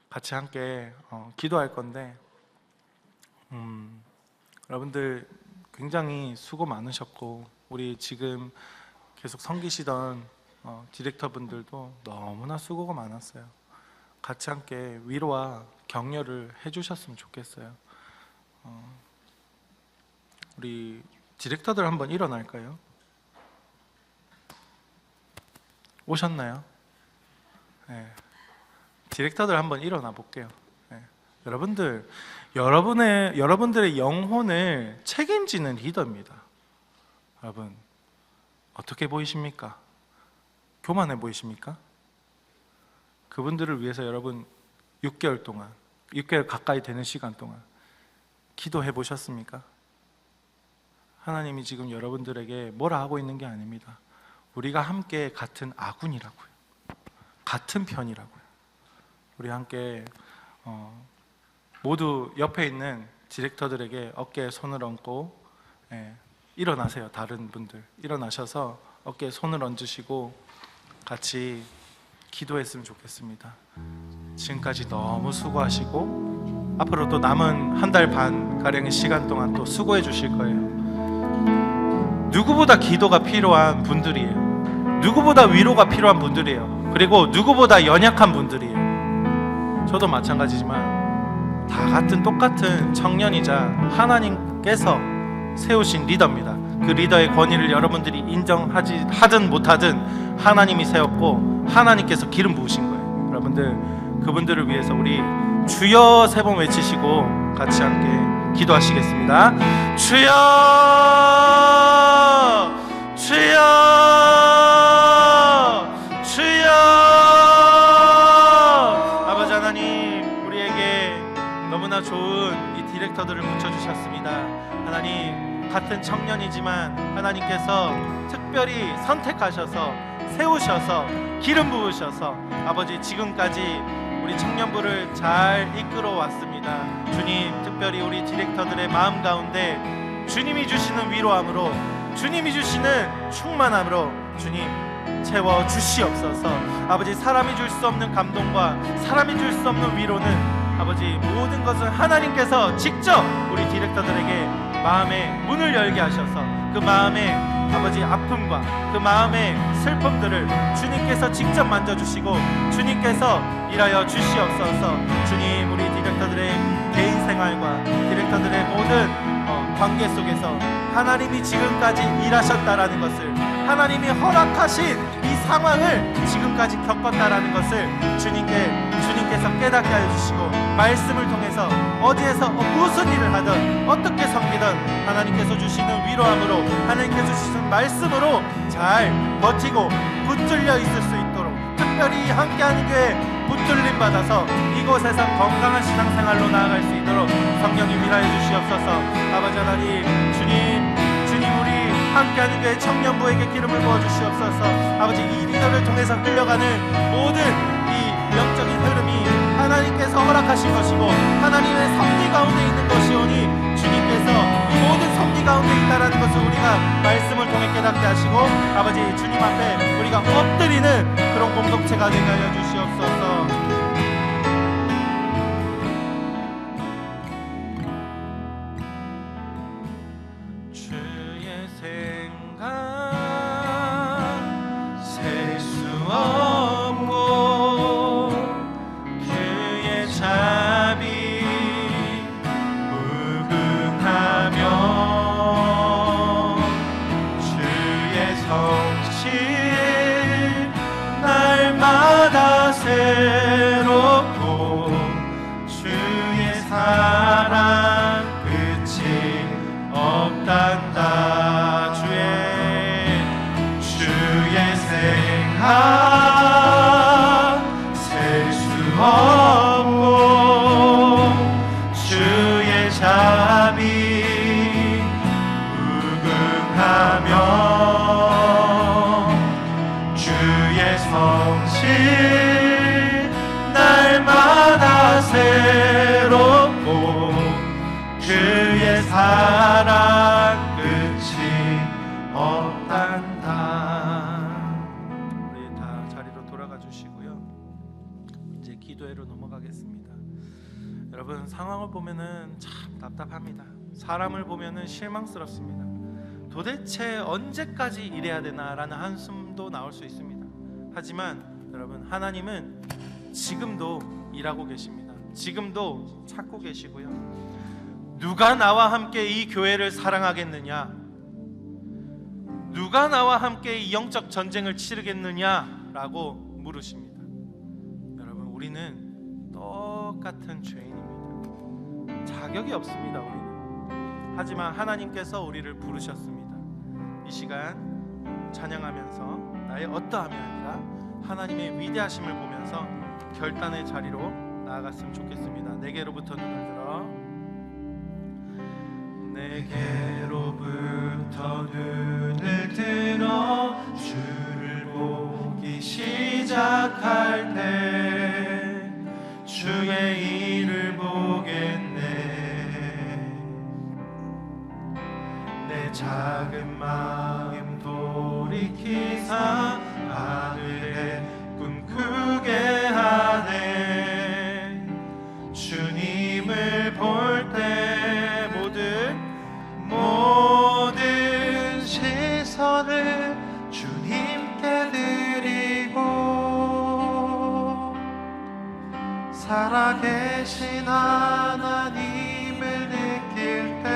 같이 함께 기도할 건데, 여러분들 굉장히 수고 많으셨고, 우리 지금 계속 섬기시던 디렉터분들도 너무나 수고가 많았어요. 같이 함께 위로와 격려를 해주셨으면 좋겠어요. 우리 디렉터들 한번 일어날까요? 오셨나요? 네. 디렉터들 한번 일어나 볼게요. 네. 여러분들의 영혼을 책임지는 리더입니다. 여러분, 어떻게 보이십니까? 교만해 보이십니까? 그분들을 위해서 여러분 6개월 가까이 되는 시간 동안 기도해 보셨습니까? 하나님이 지금 여러분들에게 뭐라 하고 있는 게 아닙니다. 우리가 함께 같은 아군이라고요. 같은 편이라고요. 우리 함께 모두 옆에 있는 디렉터들에게 어깨에 손을 얹고, 일어나세요. 다른 분들 일어나셔서 어깨에 손을 얹으시고 같이 기도했으면 좋겠습니다. 지금까지 너무 수고하시고 앞으로 또 남은 한 달 반 가량의 시간 동안 또 수고해 주실 거예요. 누구보다 기도가 필요한 분들이에요. 누구보다 위로가 필요한 분들이에요. 그리고 누구보다 연약한 분들이에요. 저도 마찬가지지만 다 같은 똑같은 청년이자 하나님께서 세우신 리더입니다. 그 리더의 권위를 여러분들이 인정하든 못하든 하나님이 세웠고 하나님께서 기름 부으신 거예요. 여러분들, 그분들을 위해서 우리 주여 세 번 외치시고 같이 함께 기도하시겠습니다. 주여, 주여, 주여. 아버지 하나님, 우리에게 너무나 좋은 이 디렉터들을 붙여주셨습니다. 하나님, 같은 청년이지만 하나님께서 특별히 선택하셔서 세우셔서 기름 부으셔서 아버지 지금까지 우리 청년부를 잘 이끌어 왔습니다. 주님, 특별히 우리 디렉터들의 마음 가운데 주님이 주시는 위로함으로, 주님이 주시는 충만함으로 주님 채워 주시옵소서. 아버지, 사람이 줄 수 없는 감동과 사람이 줄 수 없는 위로는 아버지 모든 것을 하나님께서 직접 우리 디렉터들에게 마음의 문을 열게 하셔서 그 마음의 아버지 아픔과 그 마음의 슬픔들을 주님께서 직접 만져주시고 주님께서 일하여 주시옵소서. 주님, 우리 디렉터들의 개인 생활과 디렉터들의 모든 관계 속에서 하나님이 지금까지 일하셨다라는 것을, 하나님이 허락하신 이 상황을 지금까지 겪었다라는 것을 주님께서 깨닫게 해주시고 말씀을 통해서 어디에서 무슨 일을 하든 어떻게 섬기든 하나님께서 주시는 위로함으로, 하나님께서 주시는 말씀으로 잘 버티고 붙들려 있을 수 있도록, 특별히 함께하는 교회 붙들림 받아서 이곳에서 건강한 신앙생활로 나아갈 수 있도록 성령님 일하여 주시옵소서. 아버지 하나님, 주님 우리 함께하는 교회 청년부에게 기름을 부어 주시옵소서. 아버지, 이 리더를 통해서 흘러가는 모든 이 영적인 흐름이 하나님께서 허락하신 것이고 하나님의 섭리 가운데 있는 것이오니 주님께서 이 모든 섭리 가운데 있다라는 것을 우리가 말씀을 통해 깨닫게 하시고 아버지, 주님 앞에 우리가 엎드리는 그런 공동체가 되게 하여 주시옵소서. 주의 생각 셀 수 없고 그의 자비 무궁하며 주의 성실 날마다 새롭고 주의 사랑 끝이 없단다. 주의 생각 셀 수 없고 주의 자비 무궁하며 주의 성실 날마다 새롭고 주의 사랑 끝이 없단다. 우리 다 자리로 돌아가 주시고요. 이제 기도회로 넘어가겠습니다. 여러분, 상황을 보면은 참 답답합니다. 사람을 보면은 실망스럽습니다. 도대체 언제까지 이래야 되나라는 한숨도 나올 수 있습니다. 하지만 여러분, 하나님은 지금도 일하고 계십니다. 지금도 찾고 계시고요. 누가 나와 함께 이 교회를 사랑하겠느냐? 누가 나와 함께 이 영적 전쟁을 치르겠느냐라고 물으십니다. 여러분, 우리는 똑같은 죄인입니다. 자격이 없습니다. 우리는. 하지만 하나님께서 우리를 부르셨습니다. 이 시간 찬양하면서 나의 어떠함이 아니라 하나님의 위대하심을 보면서 결단의 자리로 나아갔으면 좋겠습니다. 내게로부터 눈을 들어, 내게로부터 눈을 들어 주를 보기 시작할 때 주의 일을 보겠네. 내 작은 마음 돌이키사 하늘에 꿈꾸게 하네. 주님을 볼 때 모든 시선을 주님께 드리고 살아계신 하나님을 느낄 때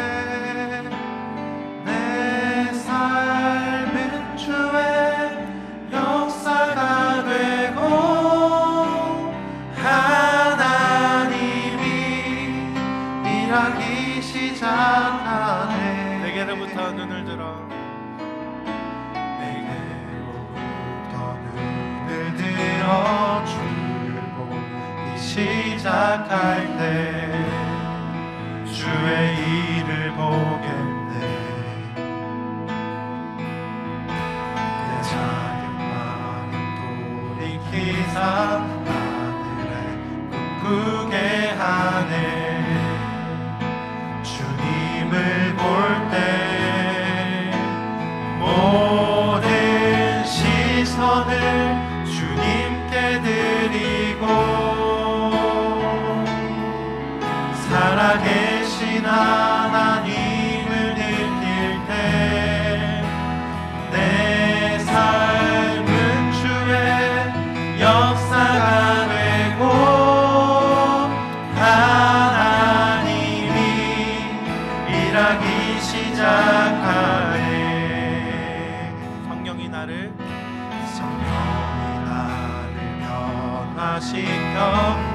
내 삶은 주의 역사가 되고 하나님이 일하기 시작 시작할 때 주의 일을 보겠네. 내 작은 마음 돌이키사 하늘에 꿈꾸게 하네. 주님을 볼 때 모든 시선을 주님께 드리고 살아계신 하나님을 느낄 때 내 삶은 주의 역사가 되고 하나님이 일하기 시작하네. 성령이 나를 변화시켜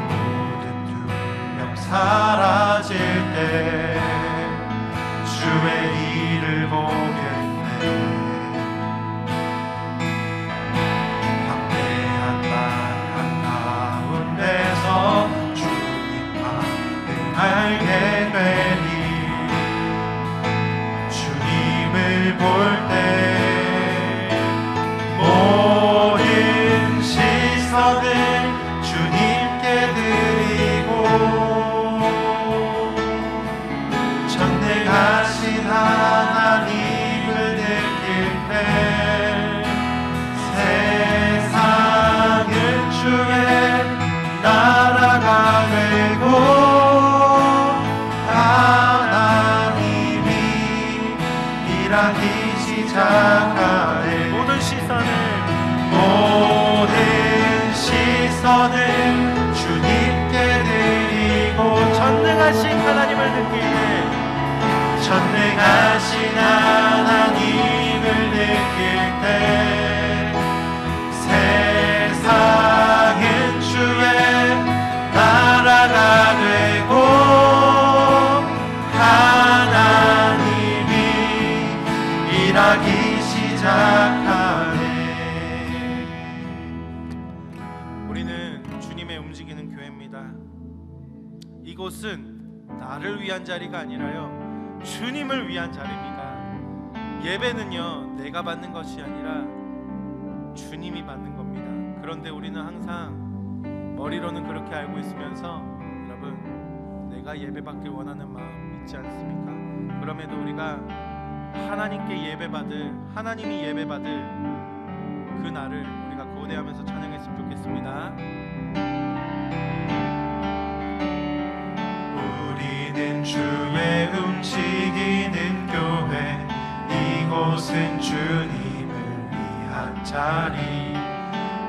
모든 두려움 사라질 때 주의 일을 보겠네. 담대한 날 한가운데서 주님만을 알게 되니 주님을 볼 때 모든 시선을 주님께 드리고 전능하신 하나님을 느낄 때 세상은 주의 나라가 되고 하나님이 일하기 시작하네. 모든 시선을 주님께 드리고 전능하신 하나님을 느낄 때 전능하신 하나님을 느낄 때 세상은 주의 나라가 되고 하나님이 일하기 시작하네. 우리는 주님의 움직이는 교회입니다. 이곳은 나를 위한 자리가 아니라요 주님을 위한 자리입니다. 예배는요 내가 받는 것이 아니라 주님이 받는 겁니다. 그런데 우리는 항상 머리로는 그렇게 알고 있으면서 여러분 내가 예배받길 원하는 마음 있지 않습니까? 그럼에도 우리가 하나님께 예배받을 하나님이 예배받을 그 날을 우리가 고대하면서 찬양했으면 좋겠습니다. 우리는 주의 움직이는 교회 이곳은 주님을 위한 자리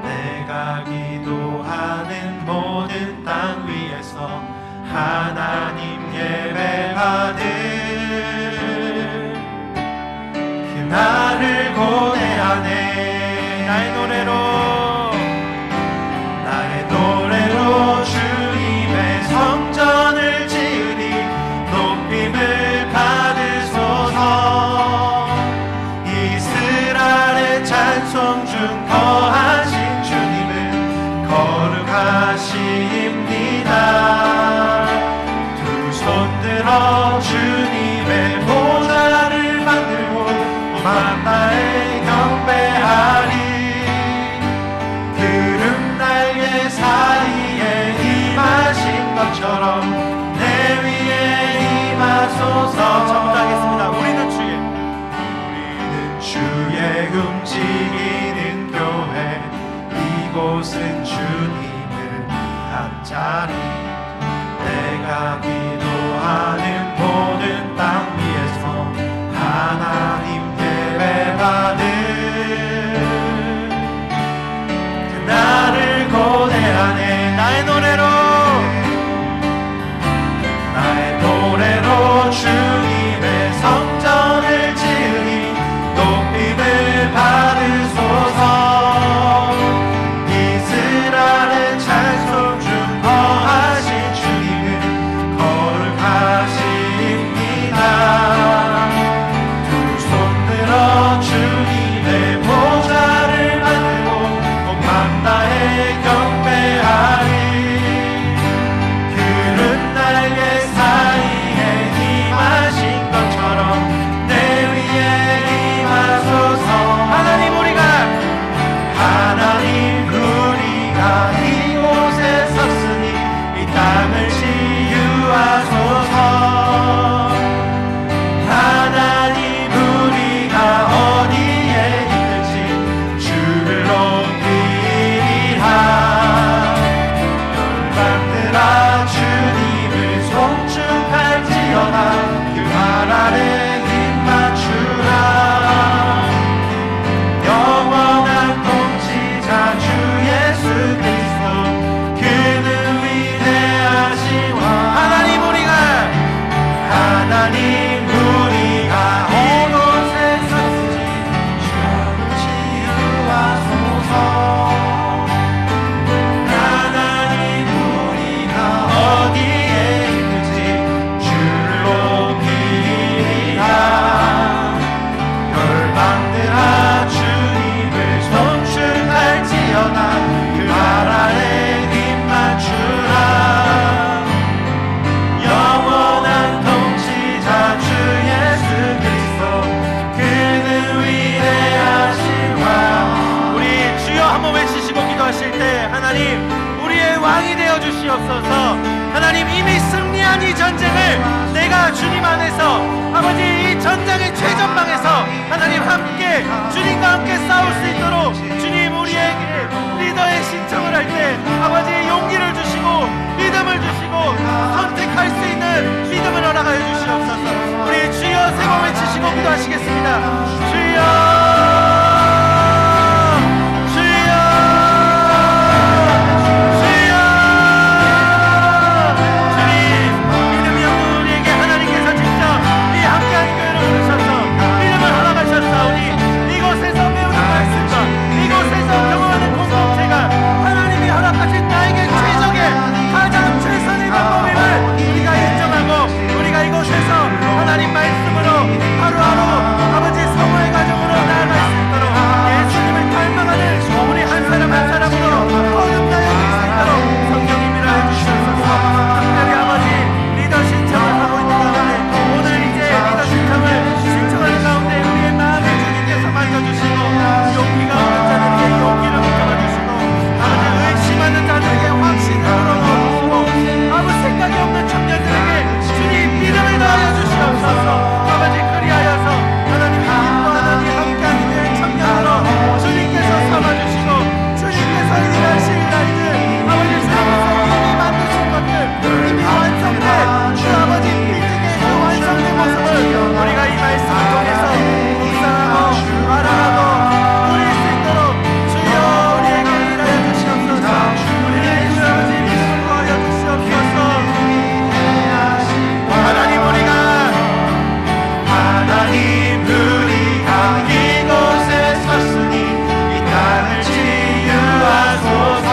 내가 기도하는 모든 땅 위에서 하나님 예배받을 그날을 고대하네. 나의 노래로 주님의 성전을 지으리 높임을 받으소서. 이스라엘의 찬송 중 거하신 주님은 거룩하십니다. 두 손 들어 주님의 보좌를 만들고 만나에 경배하리. 구름 날개 사이에 임하신 것처럼 내 위에 임하소서. 정답하겠습니다. 우리는 주의 움직이는 교회 이곳은 주님을 위한 자리 내가 기도하는 모든 땅 위에서 하나님 예배받을 그날을 고대하네. 나의 노래로 주님의 성전을 지으리 높임을 받으소서. 이스라엘의 찬송 중 거하신 주님은 거룩하십니다. 두 손 들어 주님의 보좌를 만들고 온 만나에 경배하리. 말씀하실 때 하나님 우리의 왕이 되어 주시옵소서. 하나님 이미 승리한 이 전쟁을 내가 주님 안에서 아버지 이 전장의 최전방에서 하나님 함께 주님과 함께 싸울 수 있도록 주님 우리에게 리더의 신청을 할 때 아버지 용기를 주시고 믿음을 주시고 선택할 수 있는 믿음을 허락하여 주시옵소서. 우리 주여 세 번 외치시고 기도하시겠습니다. 주여 하나님 말씀으로 하루하루 아버지 성화의 가정으로 나아갈 수 있도록 예수님을 닮아가는 우리 한 사람 한 사람으로 거듭나여 갈 수 있도록 성령님이 해주시옵소서. 특별히 아버지 리더 신청을 하고 있는 가운데 오늘 이제 리더 신청하는 가운데 우리의 마음을 주님께서 만져주시고 용기가 없는 자들에게 용기를 붙잡아주시고 아버지 의심하는 자들에게 확신을 불어넣어주시고 아무 생각이 없는 청년들에게 주님 믿음을 더하여 주시옵소서. 아버지 그리하여서 하나님이 기뻐하는 이 함께하는 교회 청년으로 주님께서 삼아주시고 주님께서 일하실 일들 아버지 주님께서 이미 만드신 것들 이미 완성된 주 아버지 빌딩의 그 완성된 모습을 우리가 이 말씀을 통해서 묵상하고 알아가고 누릴 수 있도록 주여 우리에게 일하여 주시옵소서. 우리에게 주 아버지 믿음을 더하여 주시옵소서. 하나님 우리가 이곳에 섰으니 이 땅을 치유하소서.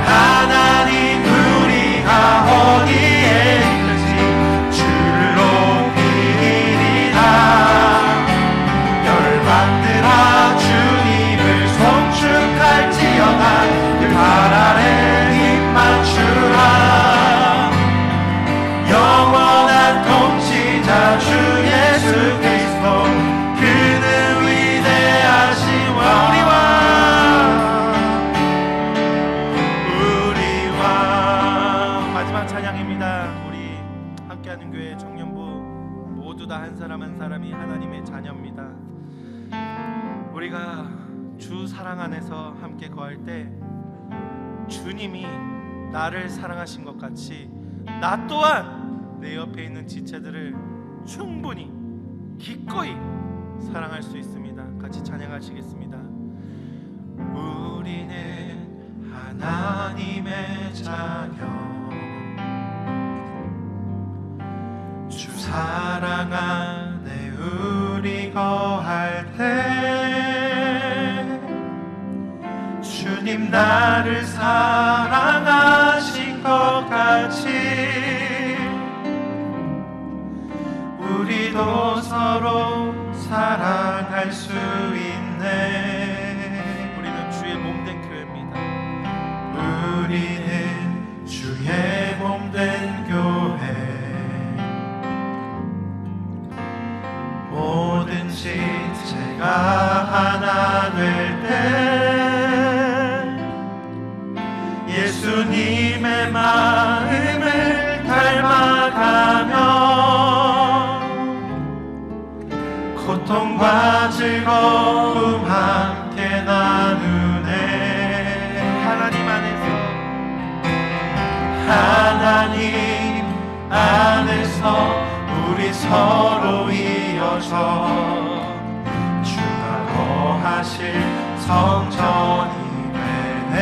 하나님 우리가 어디에 있든지 주를 높이리라. 열방들아 주님을 송축할지어다. 그 발 아래 힘 맞추라. 영원한 통치자 주 예수 그리스도 그는 위대하신 우리 왕. 마지막 찬양입니다. 우리 함께하는 교회 청년부 모두 다 한 사람 한 사람이 하나님의 자녀입니다. 우리가 주 사랑 안에서 함께 거할 때 주님이 나를 사랑하신 것 같이 나 또한 내 옆에 있는 지체들을 충분히 기꺼이 사랑할 수 있습니다. 같이 찬양하시겠습니다. 우리는 하나님의 자녀 주 사랑 안에 우리 거할 때 주님 나를 사랑하신 것 같이 우리도 서로 사랑할 수 있네. 우리는 주의 몸된 교회입니다. 우리는 주의 몸된 교회. 모든 지체가 하나 될 때 예수님의 마음을 닮아가며 고통과 즐거움 함께 나누네. 하나님 안에서 우리 서로 이어져 주가 거하실 성전이 되네.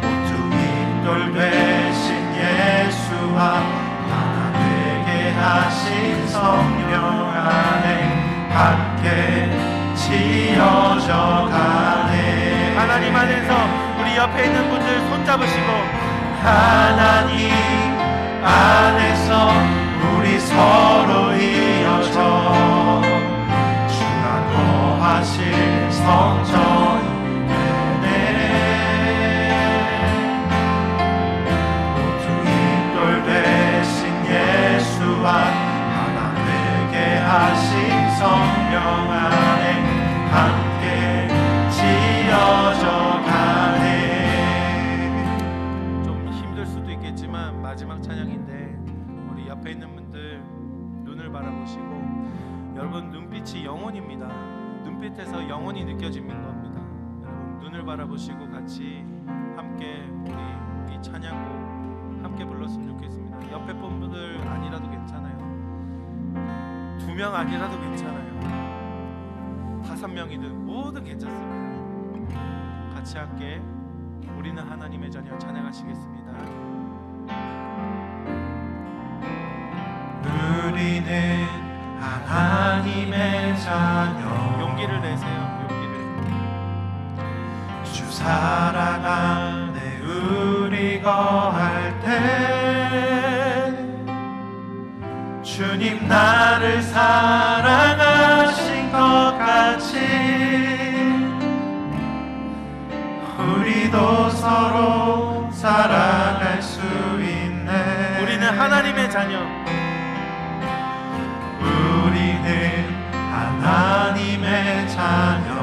모퉁이 돌 되신 예수와 하신 성령 안에 함께 지어져 가네. 하나님 안에서 우리 옆에 있는 분들 손잡으시고 하나님 안에서 우리 서로 이어져 주가 거하실 성전이 되네. 모퉁이 돌 되신 예수와 하나 되게 하신 성령 안에 눈빛에서 영혼이 느껴지는 겁니다. 여러분 눈을 바라보시고 같이 함께 우리 이 찬양곡 함께 불렀으면 좋겠습니다. 옆에 분들 아니라도 괜찮아요. 2명 아니라도 괜찮아요. 5명이든 뭐든 괜찮습니다. 같이 함께 우리는 하나님의 자녀 찬양하시겠습니다. 우리는 하나님의 자녀. 용기를 내세요. 용기를. 주 사랑 안에 우리 거할 때 주님 나를 사랑하신 것 같이 우리도 서로 사랑할 수 있네. 우리는 하나님의 자녀. 우리는 하나님의 자녀.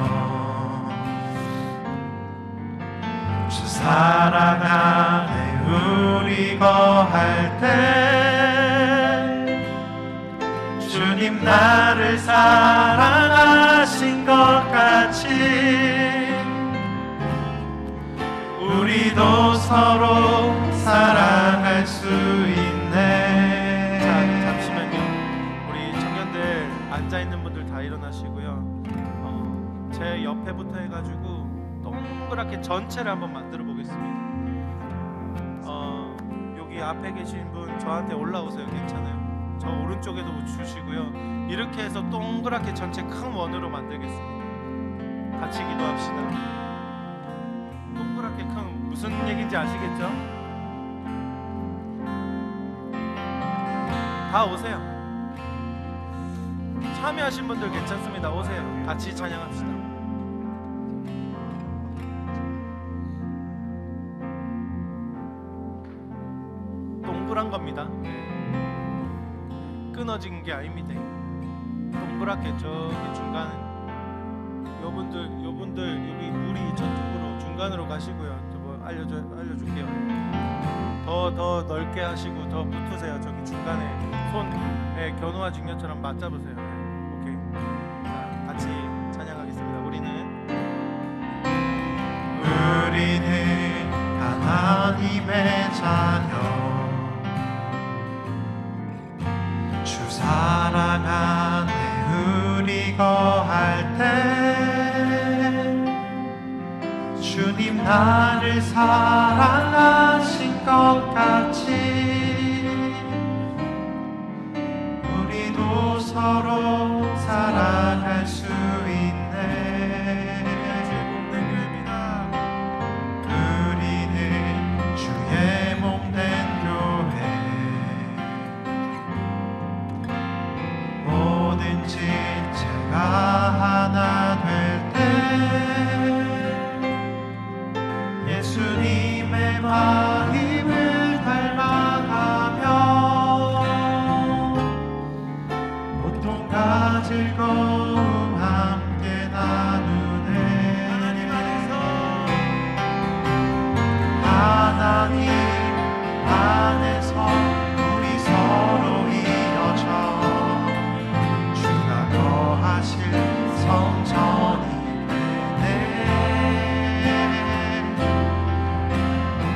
주 사랑 안에 우리 거할 때 주님 나를 사랑하신 것 같이 우리도 서로 사랑할 수 있네. 자, 잠시만요. 우리 청년들 앉아있는 분들 다 일어나시고요. 제 옆에부터 해가지고 동그랗게 전체를 한번 만들어 보겠습니다. 여기 앞에 계신 분 저한테 올라오세요. 괜찮아요. 저 오른쪽에도 주시고요. 이렇게 해서 동그랗게 전체 큰 원으로 만들겠습니다. 같이 기도합시다. 동그랗게 큰 무슨 얘기인지 아시겠죠? 다 오세요. 참여하신 분들 괜찮습니다. 오세요. 같이 찬양합시다. 동그란 겁니다. 끊어진 게 아닙니다. 동그랗게 저기 중간 요분들 여기 우리 저쪽으로 중간으로 가시고요. 뭐 알려줄게요. 더 넓게 하시고 더 붙으세요. 저기 중간에 손 견우와 직녀처럼 맞잡으세요. 오케이. 자, 같이 찬양하겠습니다. 우리는 하나님의 자녀. 주 사랑 안에 우리 거할 때 주님 나를 사랑하신 것 같이 우리도 서로 사랑할 수 있네. 우리는 주의 몸된 교회. 뭐든지 제가 하나 될 때 예수님의 마음을 닮아가며 고통과 즐거움 함께 나누네. 하나님 안에서 하나님 안에서 우리 서로 이어져 주가 거하실 성전이 되네.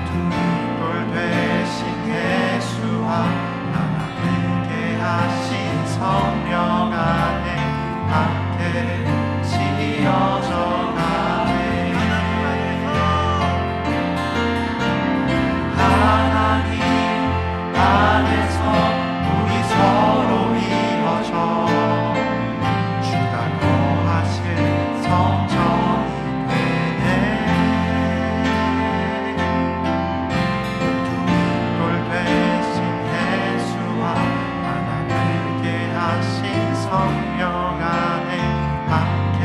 두돌 되신 예수와 하나 되게 하신 성령 안에 함께 지어져 가네. 하나님 안에서 우리 서로 이어져 주가 거하실 성전이 되네. 두돌 되신 예수와 하나 되게 하신 성령 안에 함께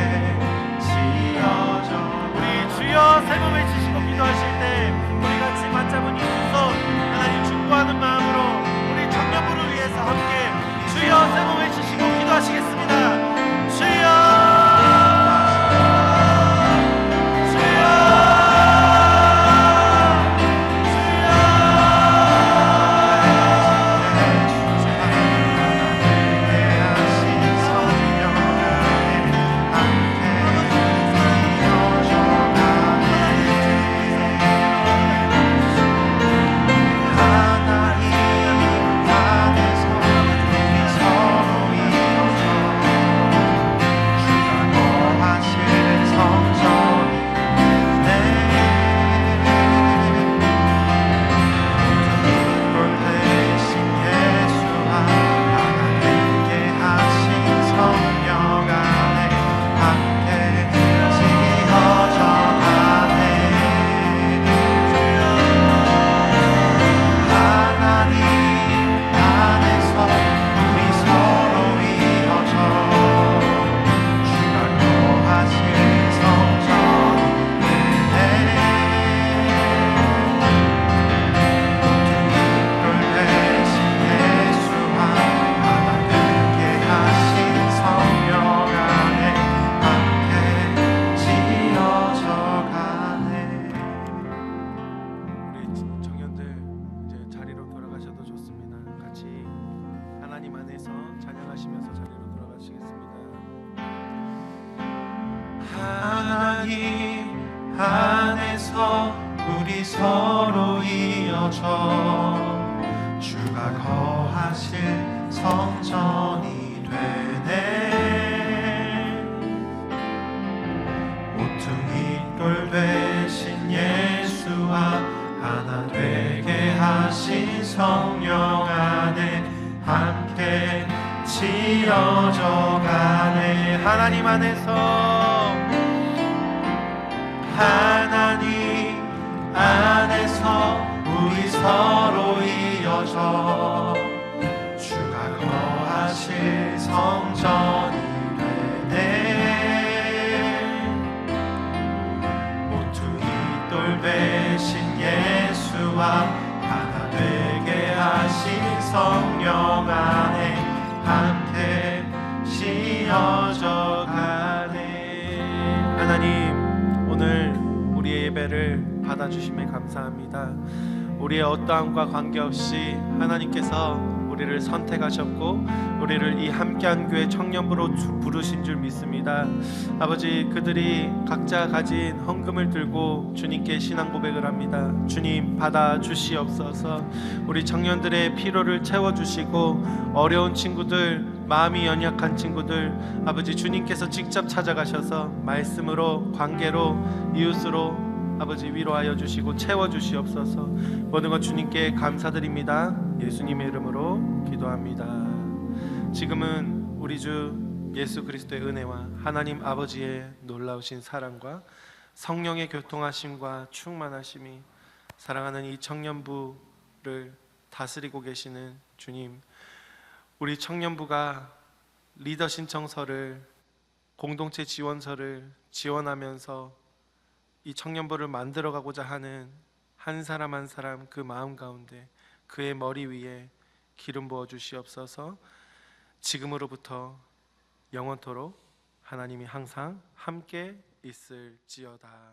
하나님 안에서 우리 서로 이어져 주가 거하실 성전이 되네. 모퉁이 돌 되신 예수와 하나 되게 하신 성령 안에 함께 지어져 가네. 하나님 안에서 하나님 안에서 우리 서로 이어져 주가 거하실 성전이 되네. 모퉁이 돌 되신 예수와 하나 되게 하신 성령 안에 함께 지어져 가네. 하나님, 오늘 우리의 예배를 받아주심에 감사합니다. 우리의 어떠함과 관계없이 하나님께서 우리를 선택하셨고 우리를 이 함께한 교회 청년부로 부르신 줄 믿습니다. 아버지, 그들이 각자 가진 헌금을 들고 주님께 신앙 고백을 합니다. 주님, 받아주시옵소서. 우리 청년들의 필요를 채워주시고 어려운 친구들, 마음이 연약한 친구들, 아버지 주님께서 직접 찾아가셔서 말씀으로, 관계로, 이웃으로 아버지 위로하여 주시고 채워주시옵소서. 모든 것 주님께 감사드립니다. 예수님의 이름으로 기도합니다. 지금은 우리 주 예수 그리스도의 은혜와 하나님 아버지의 놀라우신 사랑과 성령의 교통하심과 충만하심이 사랑하는 이 청년부를 다스리고 계시는 주님, 우리 청년부가 리더 신청서를, 공동체 지원서를 지원하면서 이 청년부를 만들어가고자 하는 한 사람 한 사람 그 마음 가운데 그의 머리 위에 기름 부어 주시옵소서. 지금으로부터 영원토록 하나님이 항상 함께 있을지어다.